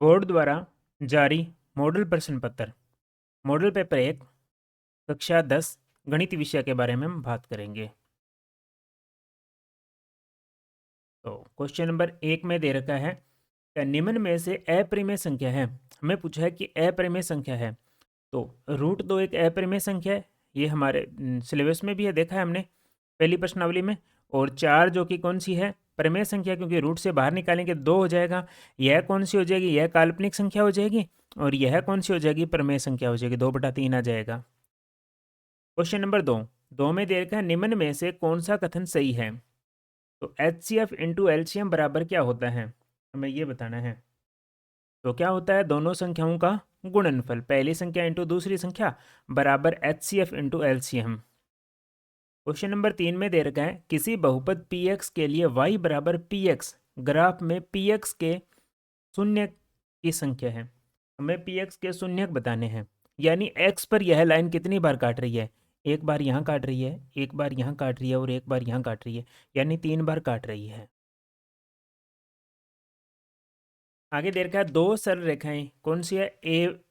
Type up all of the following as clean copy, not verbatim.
Board द्वारा जारी model प्रश्न पत्र मॉडल पेपर 1 कक्षा 10 गणित विषय के बारे में हम बात करेंगे। तो क्वेश्चन नंबर 1 में दे रखा है क्या निम्न में से अपरिमेय संख्या है। हमें पूछा है कि अपरिमेय संख्या है तो √2 एक अपरिमेय संख्या है। ये हमारे सिलेबस में भी है, देखा है हमने पहली प्रश्नावली में। और 4 जो कि कौन सी है, परिमेय संख्या, क्योंकि रूट से बाहर निकालेंगे 2 हो जाएगा। यह कौन सी हो जाएगी, यह काल्पनिक संख्या हो जाएगी। और यह कौन सी हो जाएगी, परिमेय संख्या हो जाएगी, 2/3 आ जाएगा। क्वेश्चन नंबर 2 में दे रखा है निम्न में से कौन सा कथन सही है। तो HCF इंटू एलसीएम बराबर क्या होता है, हमें ये बताना है। तो क्या होता है, दोनों संख्याओं का गुणनफल, पहली संख्या इंटू दूसरी संख्या बराबर HCF into LCM. Question number 3 में दे रखा है किसी बहुपद px के लिए y बराबर px ग्राफ में px के शून्य की संख्या है। हमें px के शून्यक बताने हैं, यानी x पर यह लाइन कितनी बार काट रही है, एक बार यहाँ काट रही है, एक बार यहाँ काट रही है और एक बार यहाँ काट रही है, यानी 3 बार काट रही है। आगे दे रखा है दो सरल रेखाएं, कौन सी है,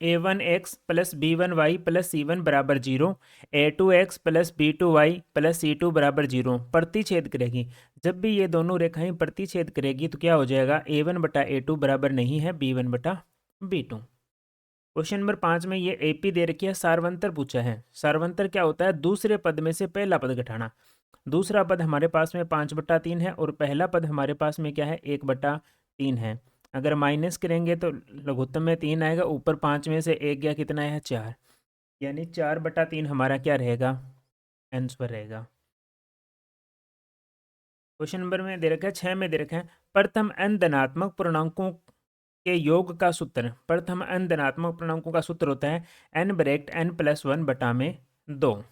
a1x plus b1y plus c1 बराबर 0, a2x plus b2y plus c2 बराबर 0 प्रतिच्छेद करेगी। जब भी ये दोनों रेखाएं प्रतिच्छेद करेगी तो क्या हो जाएगा, a1/a2 बराबर नहीं है b1/b2। क्वेश्चन नंबर 5 में ये AP दे रखी है, सारवंतर पूछा है। सारवंतर क्या होता है, दूसरे पद में से पहला पद घटाना। दूसरा पद हमारे पास में 5/3 है और पहला पद हमारे पास में क्या है, 1/3 है। अगर माइनस करेंगे तो लघुत्तम में 3 आएगा, ऊपर 5 में से 1 गया, कितना है, 4, यानी 4/3 हमारा क्या रहेगा, आंसर रहेगा। क्वेश्चन नंबर में दे रखा है 6 में दे रखा है प्रथम n धनात्मक पूर्णांकों के योग का सूत्र। प्रथम n धनात्मक पूर्णांकों का सूत्र होता है n/n+1/2।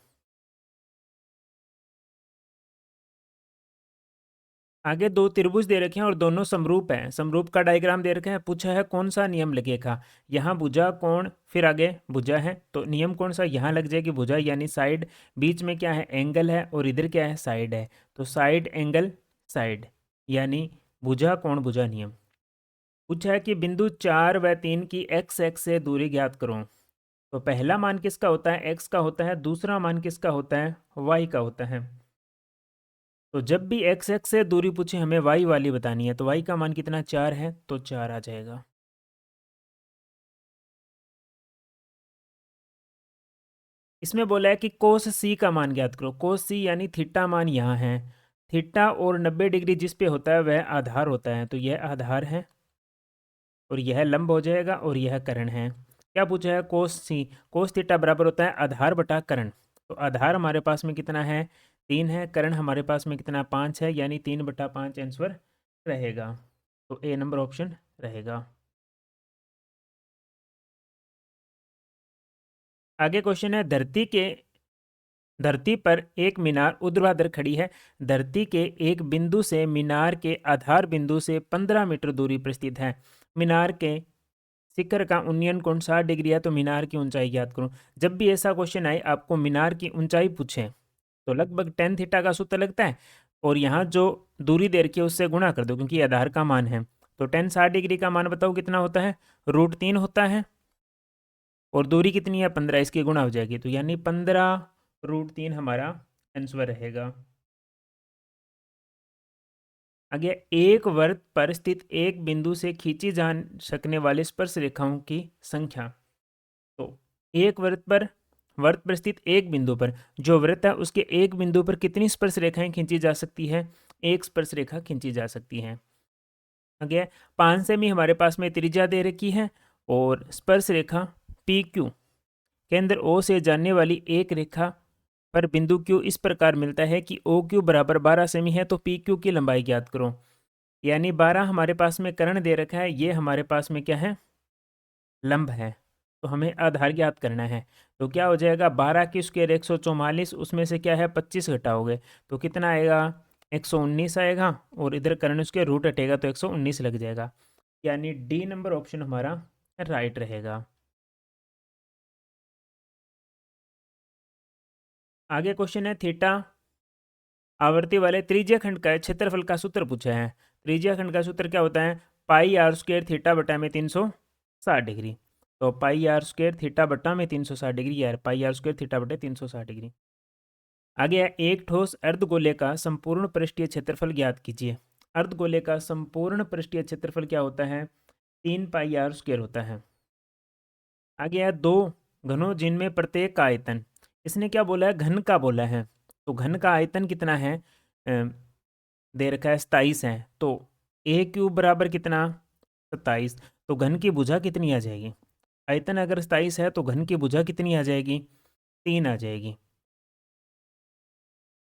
आगे दो त्रिभुज दे रखे हैं और दोनों समरूप हैं। समरूप का डायग्राम दे रखा है, पूछा है कौन सा नियम लगेगा। यहाँ भुजा कोण, फिर आगे भुजा है तो नियम कौन सा, यहाँ लग जाएगी भुजा यानी साइड, बीच में क्या है, एंगल है और इधर क्या है, साइड है। तो साइड एंगल साइड, यानी भुजा कोण भुजा नियम। पूछा है कि बिंदु 4 व 3 की एक्स एक्स से दूरी ज्ञात करो। तो पहला मान किसका होता है, एक्स का होता है, दूसरा मान किसका होता है, वाई का होता है। तो जब भी एक्स एक्स से दूरी पूछे हमें वाई वाली बतानी है, तो वाई का मान कितना, 4 है, तो 4 आ जाएगा। इसमें बोला है कि कोस सी का मान ज्ञात करो। कोस सी यानी थीटा मान यहाँ है। थीटा और 90 डिग्री जिस पे होता है वह आधार होता है, तो यह आधार है और यह लंब हो जाएगा और यह कर्ण है। क्या पूछा है, कोस सी, कोस थीटा बराबर होता है आधार बटा कर्ण। तो आधार हमारे पास में कितना है, 3 है, कर्ण हमारे पास में कितना, 5 है, यानी 3/5 आंसर रहेगा। तो ए नंबर ऑप्शन रहेगा। आगे क्वेश्चन है धरती पर एक मीनार ऊर्ध्वाधर खड़ी है। धरती के एक बिंदु से मीनार के आधार बिंदु से 15 मीटर दूरी पर स्थित है। मीनार के शिखर का उन्नयन कोण 60 डिग्री है, तो मीनार की ऊंचाई ज्ञात करो। जब भी ऐसा क्वेश्चन आए आपको मीनार की ऊंचाई पूछे तो लगभग tan थीटा का सूत्र लगता है और यहाँ जो दूरी दे रखी है उससे गुणा कर दो, क्योंकि आधार का मान है। तो tan 60 डिग्री का मान बताओ कितना होता है, √3 होता है और दूरी कितनी है, 15, इसकी गुणा हो जाएगी, तो यानी 15√3 हमारा आंसर रहेगा। आगे एक वृत्त पर स्थित एक बिंदु से खींची जा सकने वाली स्पर्श रेखाओं की संख्या। तो एक वृत्त पर स्थित एक बिंदु पर जो वृत्त है उसके एक बिंदु पर कितनी स्पर्श रेखाएं खींची जा सकती है, एक स्पर्श रेखा खींची जा सकती है। आगे 5 सेमी हमारे पास में त्रिज्या दे रखी है और स्पर्श रेखा PQ केंद्र O से जाने वाली एक रेखा पर बिंदु Q इस प्रकार मिलता है कि OQ बराबर 12 सेमी है, तो PQ की लंबाई ज्ञात करो। यानी 12 हमारे पास में कर्ण दे रखा है, ये हमारे पास में क्या है, लंब है, तो हमें आधार ज्ञात करना है। तो क्या हो जाएगा, 12 की स्क्वायर 144, उसमें से क्या है 25 घटाओगे तो कितना आएगा, 119 आएगा और इधर कर्ण स्क्वायर रूट हटेगा तो 119 लग जाएगा। यानी डी नंबर ऑप्शन हमारा राइट रहेगा। आगे क्वेश्चन है थीटा आवर्ती वाले त्रिज्या खंड का क्षेत्रफल का सूत्र पूछा है। त्रिज्या खंड का सूत्र क्या होता है, πr² थीटा बटा में 300 60 डिग्री। तो पाई आर स्क्वायर थीटा बटा में 360 डिग्री यार, पाई आर स्क्वायर थीटा बटे 360 डिग्री। आगे है एक ठोस अर्धगोले का संपूर्ण पृष्ठीय क्षेत्रफल ज्ञात कीजिए। अर्धगोले का संपूर्ण पृष्ठीय क्षेत्रफल क्या होता है? 3 पाई आर स्क्वायर होता है। आगे है दो घनों जिनमें प्रत्येक का आयतन, इसने क्या बोला है? घन का बोला है। तो घन का आयतन कितना है? दे रखा है 27 है। तो ए क्यूब बराबर कितना? 27। तो घन की भुजा कितनी आ जाएगी? आयतन अगर 27 है तो घन की भुजा कितनी आ जाएगी? 3 आ जाएगी।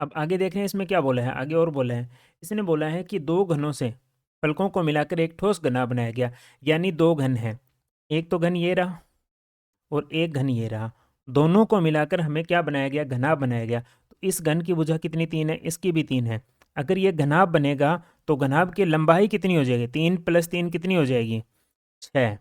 अब आगे देख रहे हैं इसमें क्या बोला है, आगे और बोला है। इसने बोला है कि दो घनों से फलकों को मिलाकर एक ठोस घना बनाया गया, यानी दो घन हैं। एक तो घन ये रहा और एक घन ये रहा, दोनों को मिलाकर हमें क्या बनाया गया? घनाभ बनाया गया। तो इस घन की भुजा कितनी? 3 है, इसकी भी 3 है। अगर ये घनाभ बनेगा तो घनाभ की लंबाई कितनी हो जाएगी? 3 + 3 कितनी हो जाएगी? 6।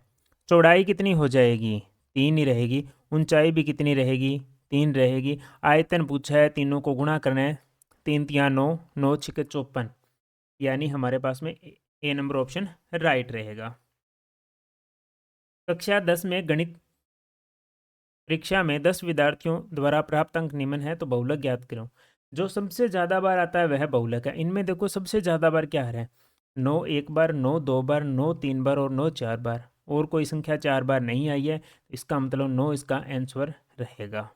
चौड़ाई कितनी हो जाएगी? 3 ही रहेगी। ऊंचाई भी कितनी रहेगी? 3 रहेगी। आयतन पूछा है, तीनों को गुणा करना है। 3 तिया 9, 9 छिके 54, यानी हमारे पास में ए नंबर ऑप्शन राइट रहेगा। कक्षा 10 में गणित परीक्षा में 10 विद्यार्थियों द्वारा प्राप्त अंक निम्न है, तो बहुलक ज्ञात करो। जो सबसे ज़्यादा बार आता है वह बहुलक है। इनमें देखो सबसे ज़्यादा बार क्या आ रहा है? 9 एक बार, 9 2 बार, 9 3 बार और 9 4 बार। और कोई संख्या 4 बार नहीं आई है, इसका मतलब 9 इसका आंसर रहेगा।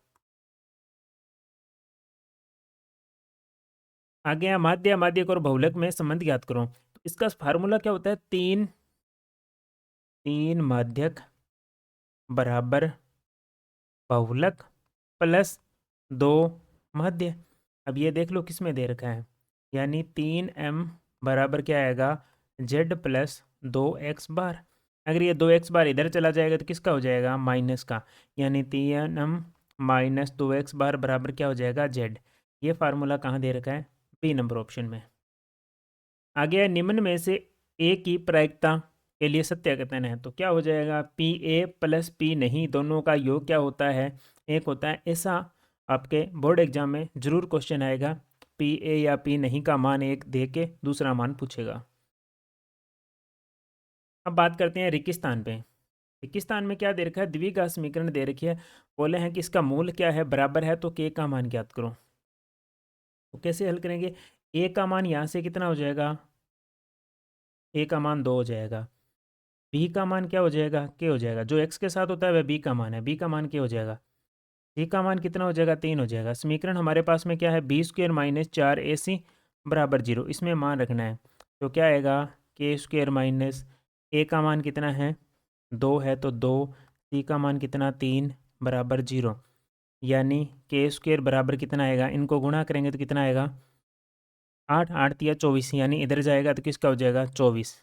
आगे है माध्य, माध्यक और बहुलक में संबंध ज्ञात करो। तो इसका फार्मूला क्या होता है? 3 माध्यक बराबर बहुलक प्लस 2 माध्य। अब ये देख लो किस में दे रखा है, यानी 3m बराबर क्या आएगा? z प्लस 2x बार। अगर ये 2x बार इधर चला जाएगा तो किसका हो जाएगा? माइनस का, यानी 3m माइनस 2x बार बराबर क्या हो जाएगा? z। ये फार्मूला कहाँ दे रखा है? बी नंबर ऑप्शन में। आगे है निम्न में से ए की प्रायिकता के लिए सत्य कथन है। तो क्या हो जाएगा? पी ए प्लस पी नहीं, दोनों का योग क्या होता है? एक होता है। ऐसा आपके बोर्ड एग्जाम में जरूर क्वेश्चन आएगा, पी ए या पी नहीं का मान एक दे के दूसरा मान पूछेगा। अब बात करते हैं रेगिस्तान पे। रेगिस्तान में क्या दे रखा है? द्विघात समीकरण दे रखी है। बोले हैं कि इसका मूल क्या है? बराबर है, तो के का मान ज्ञात करो। तो कैसे हल करेंगे? ए का मान यहाँ से कितना हो जाएगा? ए का मान 2 हो जाएगा। बी का मान क्या हो जाएगा? के हो जाएगा। जो एक्स के साथ होता है वह बी का मान है, बी का मान क्या हो जाएगा? सी का मान कितना हो जाएगा? 3 हो जाएगा। समीकरण हमारे पास में क्या है? बी स्क्वेयर माइनस 4ac बराबर 0, इसमें मान रखना है। तो क्या आएगा? के स्क्वेयर माइनस ए का मान कितना है? 2 है, तो 2। सी का मान कितना? 3 बराबर 0, यानी के स्क्वेयर बराबर कितना आएगा? इनको गुणा करेंगे तो कितना आएगा? 8 8 तिया 24, यानी इधर जाएगा तो किसका हो जाएगा? 24।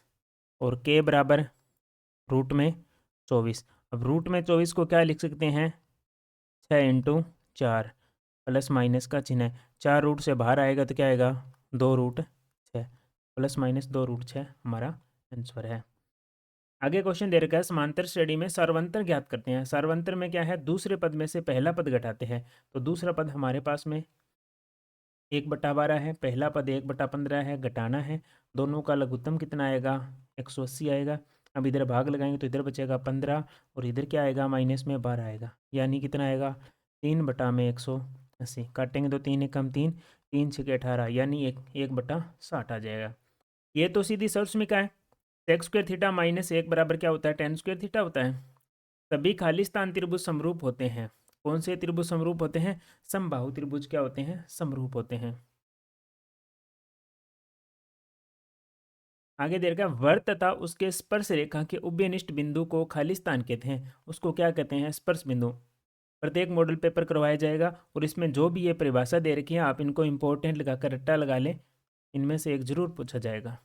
और के बराबर रूट में 24। अब रूट में 24 को क्या लिख सकते हैं? 6 × 4 प्लस माइनस का चिन्ह है। 4 रूट से बाहर आएगा तो क्या आएगा? 2√6 प्लस माइनस 2√6 हमारा आंसर है। आगे क्वेश्चन दे रखा है समांतर श्रेणी में सार्वंतर ज्ञात करते हैं। सार्वंतर में क्या है? दूसरे पद में से पहला पद घटाते हैं। तो दूसरा पद हमारे पास में 1/12 है, पहला पद 1/15 है, घटाना है। दोनों का लघुत्तम कितना आएगा? 180 आएगा। अब इधर भाग लगाएंगे तो इधर बचेगा 15 और इधर क्या आएगा? माइनस में 12 आएगा, यानी कितना आएगा? 3/180। काटेंगे तो 3 एकम 3, 3 छः 18, यानी 1/60 आ जाएगा। ये तो सीधी सर्वसमीका है। सेक स्क्वायर थीटा माइनस 1 बराबर क्या होता है? tan स्क्वायर थीटा होता है। सभी खाली स्थान त्रिभुज समरूप होते हैं। कौन से त्रिभुज समरूप होते हैं? समबाहु त्रिभुज क्या होते हैं? समरूप होते हैं। आगे दे रखा है वर्त तथा उसके स्पर्श रेखा के उभयनिष्ठ बिंदु को खाली स्थान कहते हैं। उसको क्या कहते हैं? स्पर्श बिंदु। प्रत्येक मॉडल पेपर करवाया जाएगा और इसमें जो भी ये परिभाषा दे रखी है आप इनको इंपॉर्टेंट लगाकर रट्टा लगा लें, इनमें से एक जरूर पूछा जाएगा।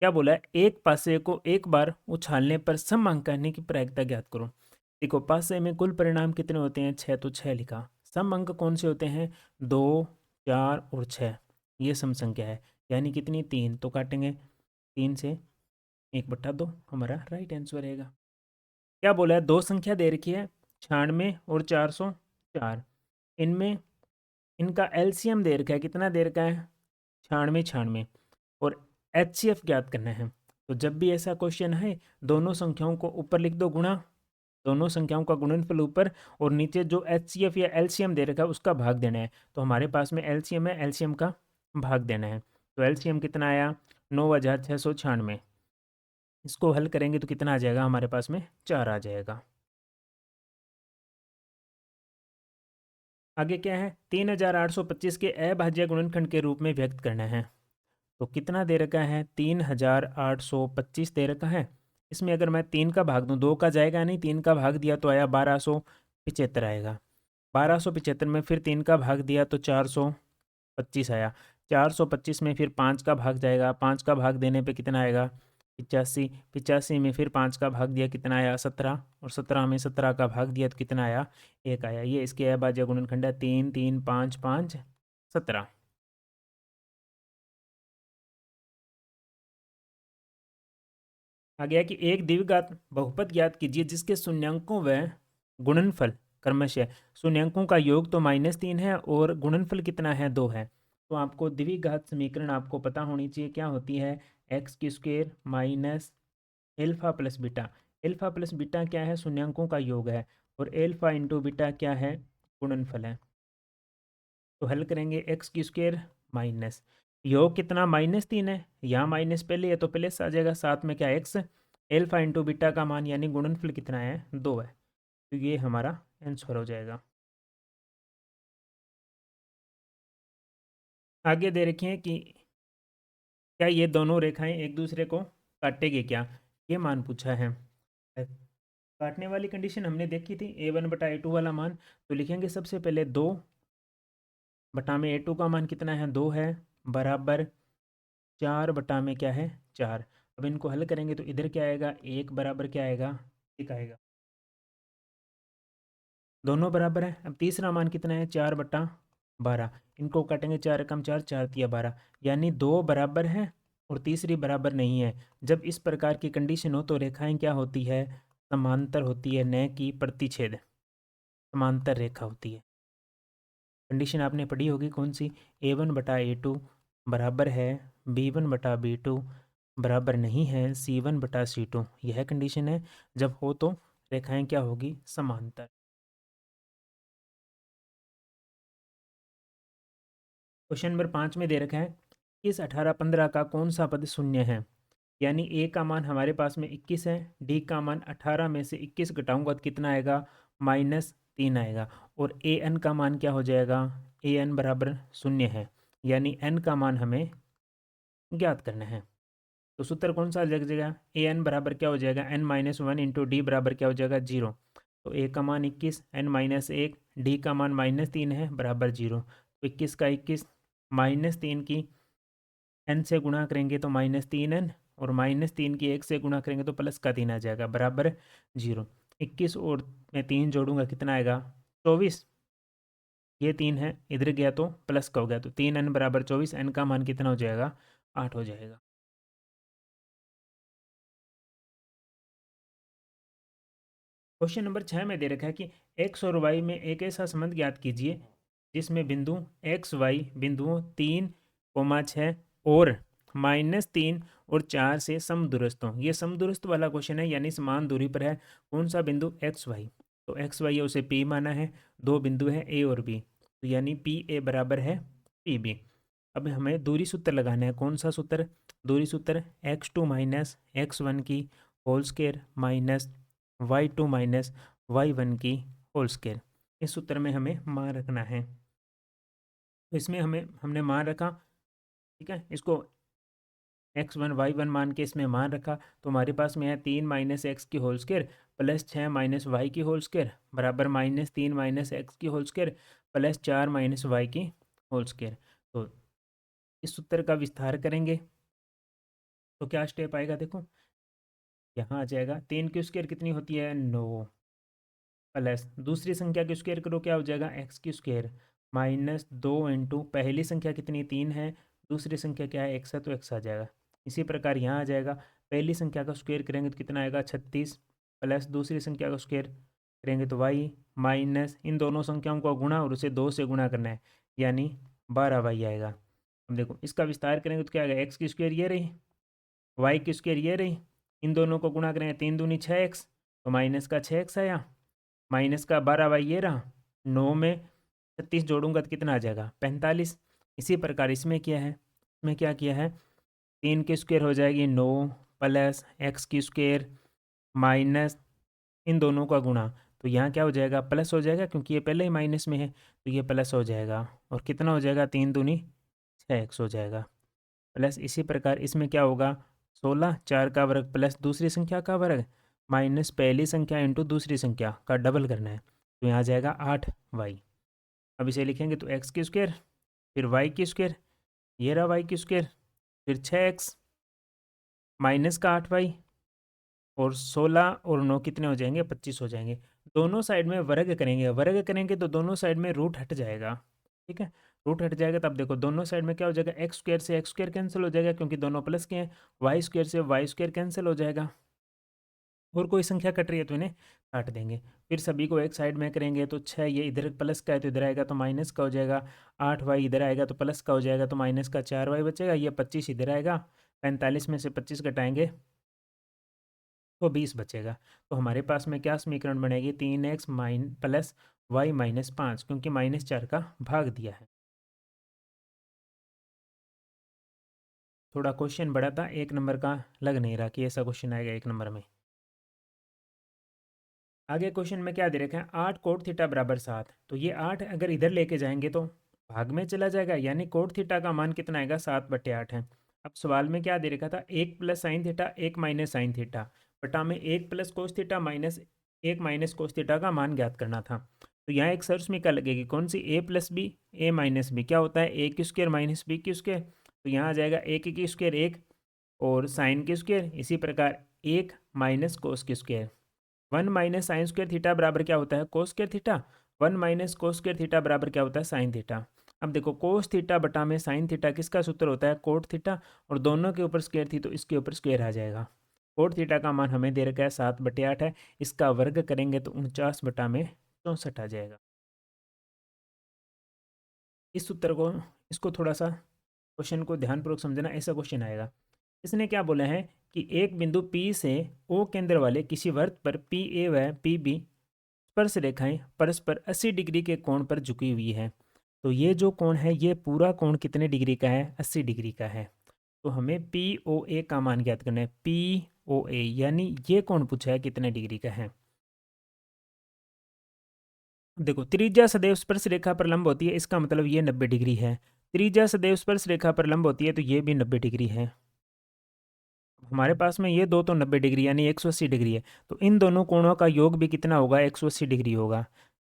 क्या बोला है? एक पासे को एक बार उछालने पर सम अंक करने की प्रायिकता ज्ञात करो। देखो पासे में कुल परिणाम कितने होते हैं? 6, तो 6 लिखा। सम अंक कौन से होते हैं? 2 4 और 6। ये सम संख्या है, यानी कितनी? 3। तो काटेंगे 3 से 1/2 हमारा राइट आंसर रहेगा। क्या बोला है? दो संख्या दे रखी है 96 और 404। इनमें इनका एलसीएम दे रखा है, कितना दे रखा है? 96 96, और एचसीएफ ज्ञात करना है। तो जब भी ऐसा क्वेश्चन है, दोनों संख्याओं को ऊपर लिख दो गुणा, दोनों संख्याओं का गुणनफल ऊपर, और नीचे जो एचसीएफ या एलसीएम दे रखा है उसका भाग देना है। तो हमारे पास में एलसीएम है, एलसीएम का भाग देना है। तो एलसीएम कितना आया? 9696। इसको हल करेंगे तो कितना आ जाएगा हमारे पास में? 4 आ जाएगा। आगे क्या है? 3825 के अभाज्य गुणनखंड के रूप में व्यक्त करना है। तो कितना दे रखा है? 3825 दे रखा है। इसमें अगर मैं 3 का भाग दूं, 2 का जाएगा नहीं, 3 का भाग दिया तो आया 1275 आएगा। 1275 में फिर 3 का भाग दिया तो 425 आया। 425 में फिर 5 का भाग जाएगा, 5 का भाग देने पे कितना आएगा? 85। 85 में फिर 5 का भाग दिया, कितना आया? 17। और 17 में 17 का भाग दिया तो कितना आया? 1 आया। ये इसके अभाज्य गुणनखंड है। 3 3 5 5 17। आ गया कि एक द्विघात बहुपद ज्ञात कीजिए जिसके शून्यांकों व गुणनफल क्रमशः, शून्यांकों का योग तो -3 है और गुणनफल कितना है? 2 है। तो आपको द्विघात समीकरण आपको पता होनी चाहिए, क्या होती है? एक्स की square minus alpha plus beta. Alpha plus beta क्या है? शून्यांकों का योग है। और एल्फा इंटू बीटा क्या है? गुणनफल है। तो हल करेंगे, एक्स की स्क्वेयर माइनस योग कितना? -3 है। यहाँ माइनस पहले है तो प्लस आ जाएगा, साथ में क्या? एक्स। एल्फा इंटू बीटा का मान यानी गुणनफल कितना है? 2 है। तो ये हमारा आंसर हो जाएगा। आगे दे रखे हैं कि क्या ये दोनों रेखाएं एक दूसरे को काटेगी क्या? ये मान पूछा है। काटने वाली कंडीशन हमने देखी थी, a1/a2 वाला मान। तो लिखेंगे सबसे पहले 2 बटा में a2 का मान कितना है? 2 है, बराबर 4 बटा में क्या है? 4। अब इनको हल करेंगे तो इधर क्या आएगा? 1 बराबर क्या आएगा? 1 आएगा। दोनों बराबर है। अब तीसरा मान कितना है? 4/12। इनको काटेंगे, 4 एकम 4, 4 तिया 12, यानी 2 बराबर है और तीसरी बराबर नहीं है। जब इस प्रकार की कंडीशन हो तो रेखाएं क्या होती है? समांतर होती है, न कि प्रतिच्छेद। समांतर रेखा होती है। कंडीशन आपने पढ़ी होगी कौन सी? a1/a2 बराबर है b1/b2 बराबर नहीं है c1/c2। यह कंडीशन है। जब हो तो रेखाएं क्या होगी? समांतर। क्वेश्चन नंबर 5 में दे रखा है, इस 18 15 का कौन सा पद शून्य है? यानी ए का मान हमारे पास में 21 है, डी का मान 18 में से 21 घटाऊंगा तो कितना आएगा? -3 आएगा। और ए एन का मान क्या हो जाएगा? ए एन बराबर 0 है, यानी एन का मान हमें ज्ञात करना है। तो सूत्र कौन सा लग जाएगा? ए एन बराबर क्या हो जाएगा? n-1 इंटू डी बराबर क्या हो जाएगा? 0। तो ए का मान 21, n-1, डी का मान -3 है, बराबर 0। तो 21 का 21 -3 की n से गुणा करेंगे तो -3n, और -3 की 1 से गुणा करेंगे तो प्लस का 3 आ जाएगा, बराबर 0। 21 और मैं 3 जोड़ूंगा, कितना आएगा? 24। ये 3 है, इधर गया तो प्लस का हो गया, तो 3n बराबर 24। n का मान कितना हो जाएगा? 8 हो जाएगा। क्वेश्चन नंबर 6 में दे रखा है कि एक्स और वाई में एक ऐसा संबंध ज्ञात कीजिए जिसमें बिंदु एक्स वाई बिंदुओं 3, 6 और -3 और 4 से समदूरस्थ हों। ये समदूरस्थ वाला क्वेश्चन है, यानी समान दूरी पर है। कौन सा बिंदु? X y. तो एक्स वाई है, उसे पी माना है। दो बिंदु हैं ए और बी, तो यानी पी ए बराबर है पी बी। अब हमें दूरी सूत्र लगाना है। कौन सा सूत्र? दूरी सूत्र x2 माइनस x1 की whole square minus y2 minus y1 की होल स्केयर। इस सूत्र में हमें मान रखना है। तो इसमें हमने मान रखा, ठीक है। इसको x1 y1 मान के इसमें मान रखा, तो हमारे पास में है 3 माइनस एक्स की whole square plus 6 minus y की होल स्केयर बराबर -3 माइनस एक्स की whole square plus 4 minus y की होल स्केयर। तो इस सूत्र का विस्तार करेंगे तो क्या स्टेप आएगा? देखो, यहाँ आ जाएगा 3 की स्क्वायर कितनी होती है? 9, प्लस दूसरी संख्या की स्क्वायर करो, क्या हो जाएगा? एक्स की स्क्वायर -2 इंटू पहली संख्या कितनी? 3 है, दूसरी संख्या क्या है? एक्स है, तो एक्स आ जाएगा। इसी प्रकार यहाँ आ जाएगा, पहली संख्या का स्क्वायर करेंगे तो कितना आएगा? 36, प्लस दूसरी संख्या का स्क्वायर करेंगे तो वाई, माइनस इन दोनों संख्याओं को गुणा और उसे 2 से गुणा करना है, यानी 12 वाई आएगा। अब देखो, इसका विस्तार करेंगे तो क्या आएगा? एक्स की स्क्वायर ये रही, वाई की स्क्वायर ये रही, इन दोनों को गुणा करेंगे 3 दूनी 6x, तो माइनस का 6x आया, माइनस का 12y ये रहा, 9 में 36 जोड़ूंगा तो कितना आ जाएगा 45। इसी प्रकार इसमें क्या है, इसमें क्या किया है, 3 की स्क्वायर हो जाएगी 9 प्लस x की स्क्वायर माइनस इन दोनों का गुणा, तो यहाँ क्या हो जाएगा प्लस हो जाएगा, क्योंकि ये पहले ही माइनस में है तो ये प्लस हो जाएगा, और कितना हो जाएगा 3 दूनी 6x हो जाएगा प्लस। इसी प्रकार इसमें क्या होगा 16, 4 का वर्ग प्लस दूसरी संख्या का वर्ग माइनस पहली संख्या इंटू दूसरी संख्या का डबल करना है, तो यहाँ आ जाएगा 8y। अब इसे लिखेंगे तो x की स्क्वायर फिर y की स्क्वायर, ये रहा y की स्क्वायर, फिर 6x माइनस का 8y, और 16 और 9 कितने हो जाएंगे 25 हो जाएंगे। दोनों साइड में वर्ग करेंगे, वर्ग करेंगे तो दोनों साइड में रूट हट जाएगा, ठीक है। रूट हट जाएगा तब देखो दोनों साइड में क्या हो जाएगा, एक्स स्क्वायर से एक्स स्क्वायर कैंसिल हो जाएगा क्योंकि दोनों प्लस के हैं, वाई स्क्वायर से वाई स्क्वायर कैंसिल हो जाएगा, और कोई संख्या कट रही है तो इन्हें काट देंगे। फिर सभी को एक साइड में करेंगे तो 6 ये इधर प्लस का है तो इधर आएगा तो माइनस का हो जाएगा, 8y इधर आएगा तो प्लस का हो जाएगा तो माइनस का 4y बचेगा, ये 25 इधर आएगा, 45 में से 25 घटाएंगे तो 20 बचेगा। तो हमारे पास में क्या समीकरण बनेगी 3x प्लस वाई माइनस 5, क्योंकि माइनस 4 का भाग दिया है। थोड़ा क्वेश्चन बड़ा था, 1 नंबर का लग नहीं रहा कि ऐसा क्वेश्चन आएगा 1 नंबर में। आगे क्वेश्चन में क्या दे रखा है 8 कोट थीटा बराबर 7, तो ये 8 अगर इधर लेके जाएंगे तो भाग में चला जाएगा, यानी कोट थीटा का मान कितना आएगा 7/8 है। अब सवाल में क्या दे रखा था 1 plus sine theta 1 minus sine theta बटा में 1 plus cos theta minus 1 minus cos theta का मान ज्ञात करना था। तो यहाँ एक सर्वसमीका लगेगी, कौन सी, a plus B A minus B, क्या होता है a की स्क्वायर माइनस बी की स्क्वायर, तो यहाँ आ जाएगा a की स्क्वायर 1 और साइन की स्क्वायर, इसी प्रकार 1 माइनस कोस की square, 1 minus sine square theta बराबर क्या होता है cos square theta, 1 minus cos square theta बराबर क्या होता है साइन थीटा। अब देखो कोस थीटा बटा में साइन थीटा किसका सूत्र होता है कोट थीटा, और दोनों के ऊपर स्क्वायर थी तो इसके ऊपर स्क्वायर आ जाएगा। कोट थीटा का मान हमें दे रखा है 7/8 है, इसका वर्ग करेंगे तो 49/64 आ जाएगा। इस सूत्र को, इसको थोड़ा सा क्वेश्चन को ध्यानपूर्वक समझना, ऐसा क्वेश्चन आएगा। इसने क्या बोला है कि एक बिंदु P से O केंद्र वाले किसी वृत्त पर PA व PB स्पर्श रेखाएं परस्पर 80 डिग्री के कोण पर झुकी हुई है। तो ये जो कोण है ये पूरा कोण कितने डिग्री का है 80 डिग्री का है। तो हमें POA का मान ज्ञात करना है, POA यानी ये कोण पूछा है कितने डिग्री का है। देखो त्रिज्या सदैव स्पर्श रेखा पर लंब होती है, इसका मतलब ये 90 डिग्री है। त्रिज्या सदैव स्पर्श रेखा पर लंब होती है तो ये भी 90 डिग्री है। हमारे पास में ये दो तो 90 डिग्री यानी 180 डिग्री है, तो इन दोनों कोणों का योग भी कितना होगा 180 डिग्री होगा।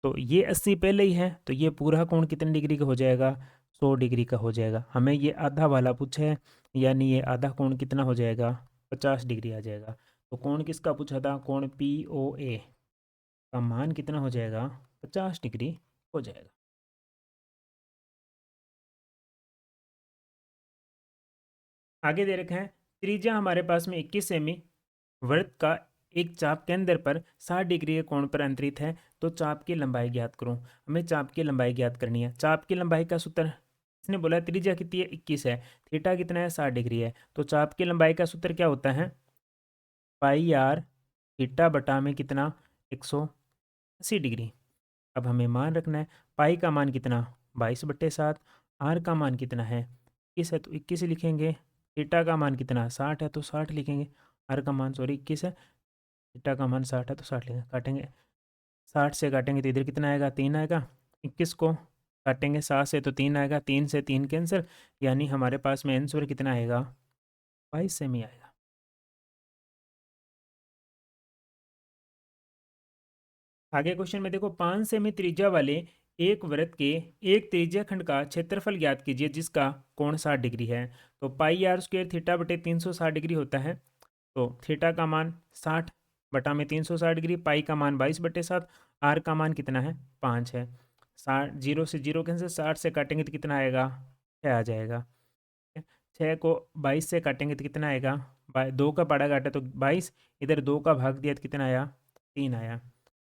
तो ये 80 पहले ही है तो ये पूरा कोण कितने डिग्री का हो जाएगा 100 डिग्री का हो जाएगा। हमें ये आधा वाला पूछा है, यानी ये आधा कोण कितना हो जाएगा 50 डिग्री आ जाएगा। तो कोण किसका पूछा था, कोण POA का मान कितना हो जाएगा 50 डिग्री हो जाएगा। आगे दे रखे हैं त्रिज्या हमारे पास में 21 सेमी, वृत्त का एक चाप केंद्र पर 60 डिग्री के कोण पर अंतरित है, तो चाप की लंबाई ज्ञात करो। हमें चाप की लंबाई ज्ञात करनी है। चाप की लंबाई का सूत्र, इसने बोला त्रिज्या कितनी है 21 है, थीटा कितना है 60 डिग्री है, तो चाप की लंबाई का सूत्र क्या होता है पाई आर थीटा बटा में कितना 180 डिग्री। अब हमें मान रखना है पाई का मान कितना 22/7, आर का मान कितना है 21 है तो 21 लिखेंगे, थीटा का मान कितना 60 है तो 60 लिखेंगे, आर का मान सॉरी 21 है, थीटा का मान 60 है तो 60 लिखेंगे। काटेंगे 60 से काटेंगे तो इधर कितना आएगा 3 आएगा, 21 को काटेंगे 7 से तो 3 आएगा, 3 से 3 कैंसिल, यानी हमारे पास में आंसर कितना आएगा 22 सेमी आएगा। आगे क्वेश्चन में देखो 5 सेमी त्रिज्या वाले एक वृत्त के एक त्रिज्या खंड का क्षेत्रफल ज्ञात कीजिए जिसका कोण 60 डिग्री है। तो पाई आर स्क्वायर थीटा बटे 360 डिग्री होता है, तो थीटा का मान 60 बटा में 360 डिग्री, पाई का मान 22/7, आर का मान कितना है 5 है। 60 जीरो से जीरो कैंसिल, 60 से काटेंगे तो कितना आएगा 6 आ जाएगा। 6 को 22 से काटेंगे तो कितना आएगा 2 का पाड़ा काटा तो 22, इधर 2 का भाग दिया तो कितना आया 3 आया।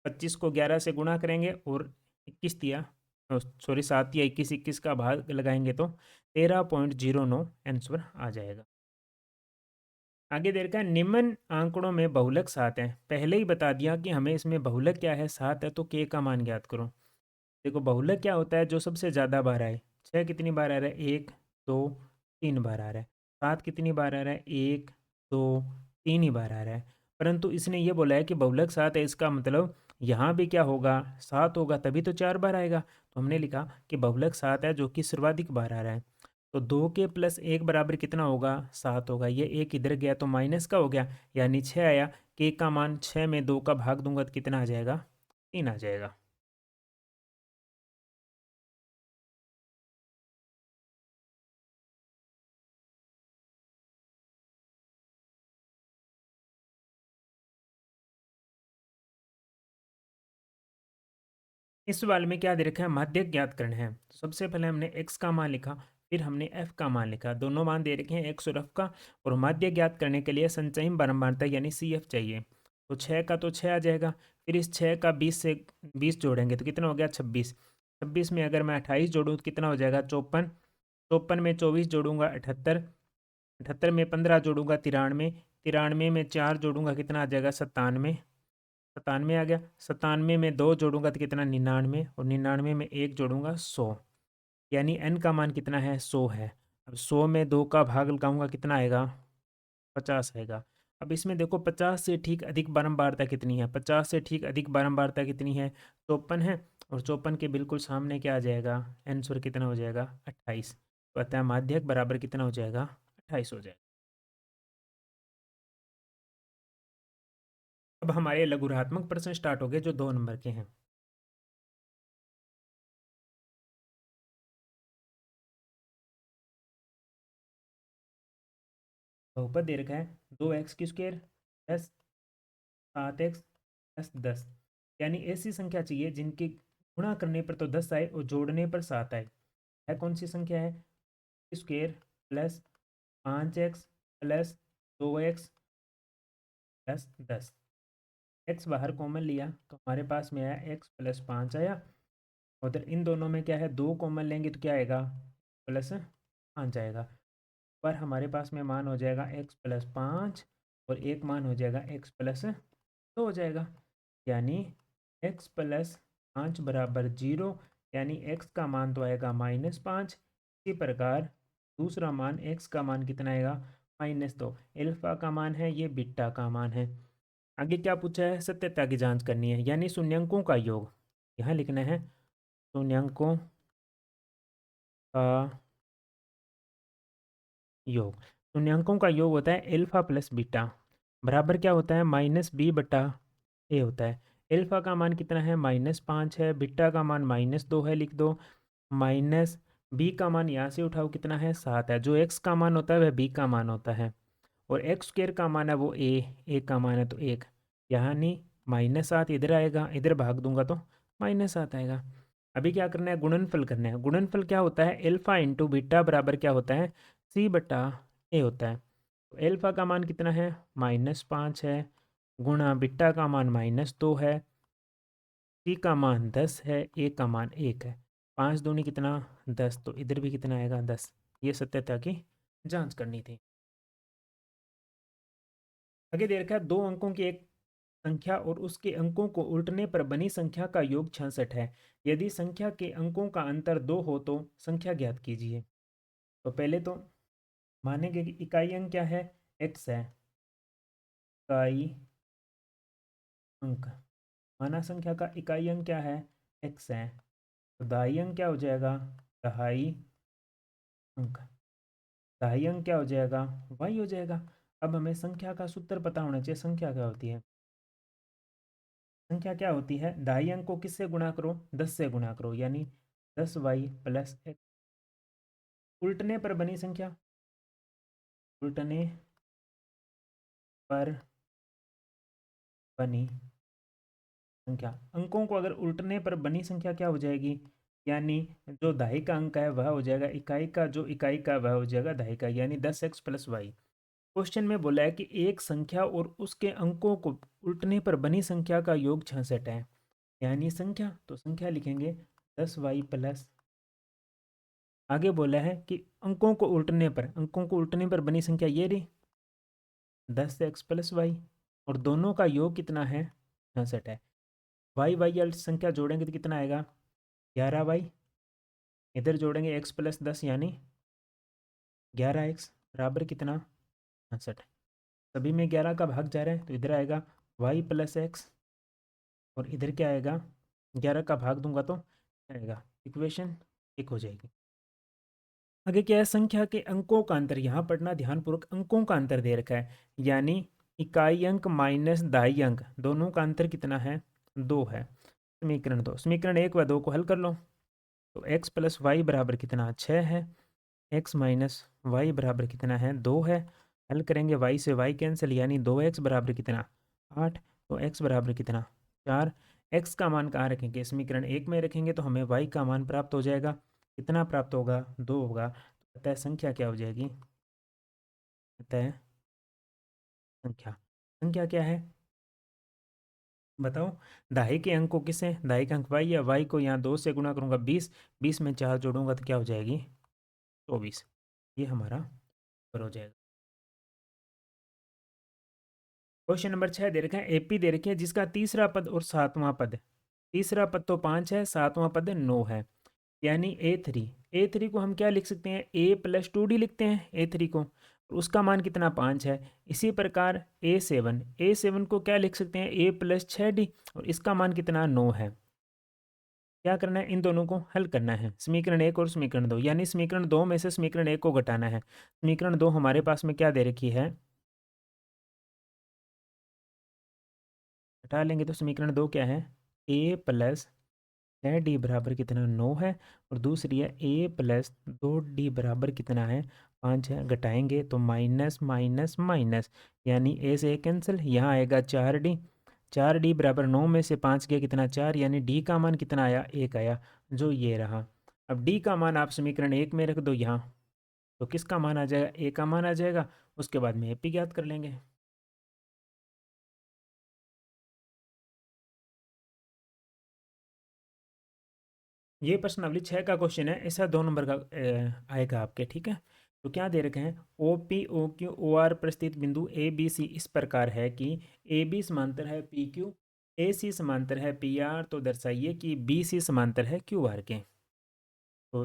25 को 11 से गुणा करेंगे और 21 दिया, सॉरी 7 या 21, 21 का भाग लगाएंगे तो 13.09 आंसर आ जाएगा। आगे दे रखा है निम्न आंकड़ों में बहुलक 7 है। पहले ही बता दिया कि हमें इसमें बहुलक क्या है 7 है, तो के का मान ज्ञात करो। देखो बहुलक क्या होता है, जो सबसे ज़्यादा बार आए। 6 कितनी बार आ रहा है, 1 2 3 बार आ रहा है। 7 कितनी बार आ रहा है, 1 2 3 ही बार आ रहा है। परंतु इसने ये बोला है कि बहुलक 7 है, इसका मतलब यहाँ भी क्या होगा, 7 होगा तभी तो 4 बार आएगा। तो हमने लिखा कि बहुलक 7 है जो कि सर्वाधिक बार आ रहा है। तो 2 के प्लस 1 बराबर कितना होगा, 7 होगा। ये एक इधर गया तो माइनस का हो गया, यानी 6 आया। के का मान 6 में 2 का भाग दूंगा तो कितना आ जाएगा, 3 आ जाएगा। इस सवाल में क्या दे रखा है, माध्यक ज्ञात करना है। तो सबसे पहले हमने x का मान लिखा, फिर हमने f का मान लिखा। दोनों मान दे रखे हैं x और f का। और माध्य ज्ञात करने के लिए संचयी बारंबारता यानी CF चाहिए। तो 6 का तो 6 आ जाएगा। फिर इस 6 का 20 से 20 जोड़ेंगे तो कितना हो गया, 26। 26 में अगर मैं 28 जोड़ूँ तो कितना हो जाएगा, 54। 54 में 24 जोड़ूंगा 78। 78 में 15 जोड़ूंगा 93। 93 में 4 जोड़ूंगा कितना आ जाएगा, 97। 97 आ गया। 97 में 2 जोड़ूंगा तो कितना, 99। और 99 में 1 जोड़ूंगा 100। यानी n का मान कितना है, 100 है। अब 100 में 2 का भाग लगाऊंगा कितना आएगा, 50 आएगा। अब इसमें देखो 50 से ठीक अधिक बारंबारता कितनी है, 50 से ठीक अधिक बारंबारता कितनी है, 54 है। और 54 के बिल्कुल सामने क्या आ जाएगा, आंसर कितना हो जाएगा, 28। तो अतः माध्यक बराबर कितना हो जाएगा, 28 हो जाएगा। अब हमारे लघुरात्मक प्रश्न स्टार्ट हो गए जो 2 नंबर के हैं। बहुपद दे रखा है 2x² प्लस 7x प्लस 10। यानी ऐसी संख्या चाहिए जिनकी गुणा करने पर तो 10 आए और जोड़ने पर 7 आए। है कौन सी संख्या है, square plus 5x plus 2x plus 10। x बाहर कॉमन लिया तो हमारे पास में आया x प्लस 5 आया। उधर इन दोनों में क्या है, 2 कॉमन लेंगे तो क्या आएगा, प्लस 5 आएगा। पर हमारे पास में मान हो जाएगा x प्लस 5 और एक मान हो जाएगा x प्लस 2 हो जाएगा। यानी x प्लस 5 बराबर 0। यानी x का मान तो आएगा -5। इसी प्रकार दूसरा मान x का मान कितना आएगा, -2। एल्फा का मान है, ये बीटा का मान है। आगे क्या पूछा है, सत्यता की जांच करनी है यानी शून्यंकों का योग। यहाँ लिखना है शून्यंकों का योग। शून्यंकों का योग होता है एल्फा प्लस बीटा, बराबर क्या होता है, -b/a होता है। एल्फा का मान कितना है, -5 है। बीटा का मान -2 है, लिख दो। माइनस बी का मान यहाँ से उठाओ कितना है, 7 है। जो एक्स का मान होता है वह बी का मान होता है। और x² का मान है वो ए का मान है तो 1। यानी -7 इधर आएगा, इधर भाग दूंगा तो -7 आएगा। अभी क्या करना है, गुणनफल करना है। गुणनफल क्या होता है, एल्फा इंटू बीटा बराबर क्या होता है, c/a होता है। तो एल्फा का मान कितना है, -5 है, गुणा बीटा का मान -2 है, सी का मान 10 है, ए का मान 1 है। 5 दूनी कितना, 10। तो इधर भी कितना आएगा, 10। ये सत्यता की जांच करनी थी। आगे दे रखा है 2 अंकों की एक संख्या और उसके अंकों को उल्टने पर बनी संख्या का योग 66 है। यदि संख्या के अंकों का अंतर 2 हो तो संख्या ज्ञात कीजिए। तो पहले तो मानेंगे कि इकाई अंक क्या है, x है। इकाई अंक, माना संख्या का इकाई अंक क्या है, x है। तो दाई अंक क्या हो जाएगा, दहाई अंक। दाई अंक क्या हो जाएगा, y हो जाएगा। अब हमें संख्या का सूत्र पता होना चाहिए। संख्या क्या होती है, संख्या क्या होती है, दाई अंक को किससे गुणा करो, 10 से गुणा करो, यानी 10y प्लस x। उल्टने पर बनी संख्या, उल्टने पर बनी संख्या। अंकों को अगर उल्टने पर बनी संख्या क्या हो जाएगी, यानी जो दहाई का अंक है वह हो जाएगा इकाई का, जो इकाई का वह हो जाएगा दहाई का, यानी 10x प्लस वाई। क्वेश्चन में बोला है कि एक संख्या और उसके अंकों को उल्टने पर बनी संख्या का योग 66 है। यानी संख्या, तो संख्या लिखेंगे 10y प्लस, आगे बोला है कि अंकों को उल्टने पर, अंकों को उल्टने पर बनी संख्या ये रही 10x प्लस वाई, और दोनों का योग कितना है? 66 है। वाई वाई वाली संख्या जोड़ेंगे तो कितना आएगा? 11y। इधर जोड़ेंगे x प्लस 10 यानी 11x बराबर कितना? 66। सभी में 11 का भाग जा रहा है तो इधर आएगा y प्लस एक्स, और इधर क्या आएगा? 11 का भाग दूंगा तो आएगा, इक्वेशन एक हो जाएगी। आगे क्या है? संख्या के अंकों का अंतर, यहाँ पढ़ना ध्यानपूर्वक, अंकों का अंतर दे रखा है, यानी इकाई अंक माइनस दहाई अंक, दोनों का अंतर कितना है? 2 है। समीकरण 2, समीकरण 1 व 2 को हल कर लो। तो x प्लस वाई बराबर कितना? 6 है। x माइनस वाई बराबर कितना है? 2 है। हल करेंगे, y से y कैंसिल, यानी 2x बराबर कितना? 8। तो x बराबर कितना? 4। x का मान कहाँ रखेंगे? समीकरण 1 में रखेंगे तो हमें y का मान प्राप्त हो जाएगा। कितना प्राप्त होगा? 2 होगा। तो अतः संख्या क्या हो जाएगी? अतः संख्या, संख्या क्या है बताओ? दहाई के अंक को किसे, दहाई का अंक y या y को यहाँ 2 से गुणा करूँगा 20, 20 में 4 जोड़ूंगा तो क्या हो जाएगी? 24। ये हमारा उत्तर हो जाएगा। क्वेश्चन नंबर 6 दे रखा है, एपी दे रखी है जिसका तीसरा पद और सातवां पद, तीसरा पद तो 5 है, सातवां पद 9 है, यानी A3। A3 को हम क्या लिख सकते हैं? a प्लस 2d लिखते हैं A3 को, और उसका मान कितना? 5 है। इसी प्रकार A7, A7 को क्या लिख सकते हैं? a प्लस 6d, और इसका मान कितना? 9 है। क्या करना है? इन दोनों को हल करना है, समीकरण 1 और समीकरण 2, यानी समीकरण 2 में से समीकरण 1 को घटाना है। समीकरण 2 हमारे पास में क्या दे रखी है? घटा लेंगे तो समीकरण 2 क्या है? a प्लस 6d बराबर कितना? 9 है। और दूसरी है a प्लस 2d बराबर कितना है? 5 है। घटाएंगे तो माइनस माइनस माइनस, यानी a से a कैंसिल, यहाँ आएगा 4d। 4d बराबर 9 में से 5 गया कितना? 4, यानी d का मान कितना आया? 1 आया, जो ये रहा। अब d का मान आप समीकरण 1 में रख दो यहाँ, तो किसका मान आ जाएगा? a का मान आ जाएगा। उसके बाद में AP ज्ञात कर लेंगे। ये प्रश्नावली 6 का क्वेश्चन है, ऐसा 2 नंबर का आएगा आपके, ठीक है। तो क्या दे रखे हैं? O P O Q O R पर स्थित बिंदु ए बी सी इस प्रकार है कि ए बी समांतर है पी क्यू, ए सी समांतर है पी आर, तो दर्शाइए कि बी सी समांतर है क्यू आर के। तो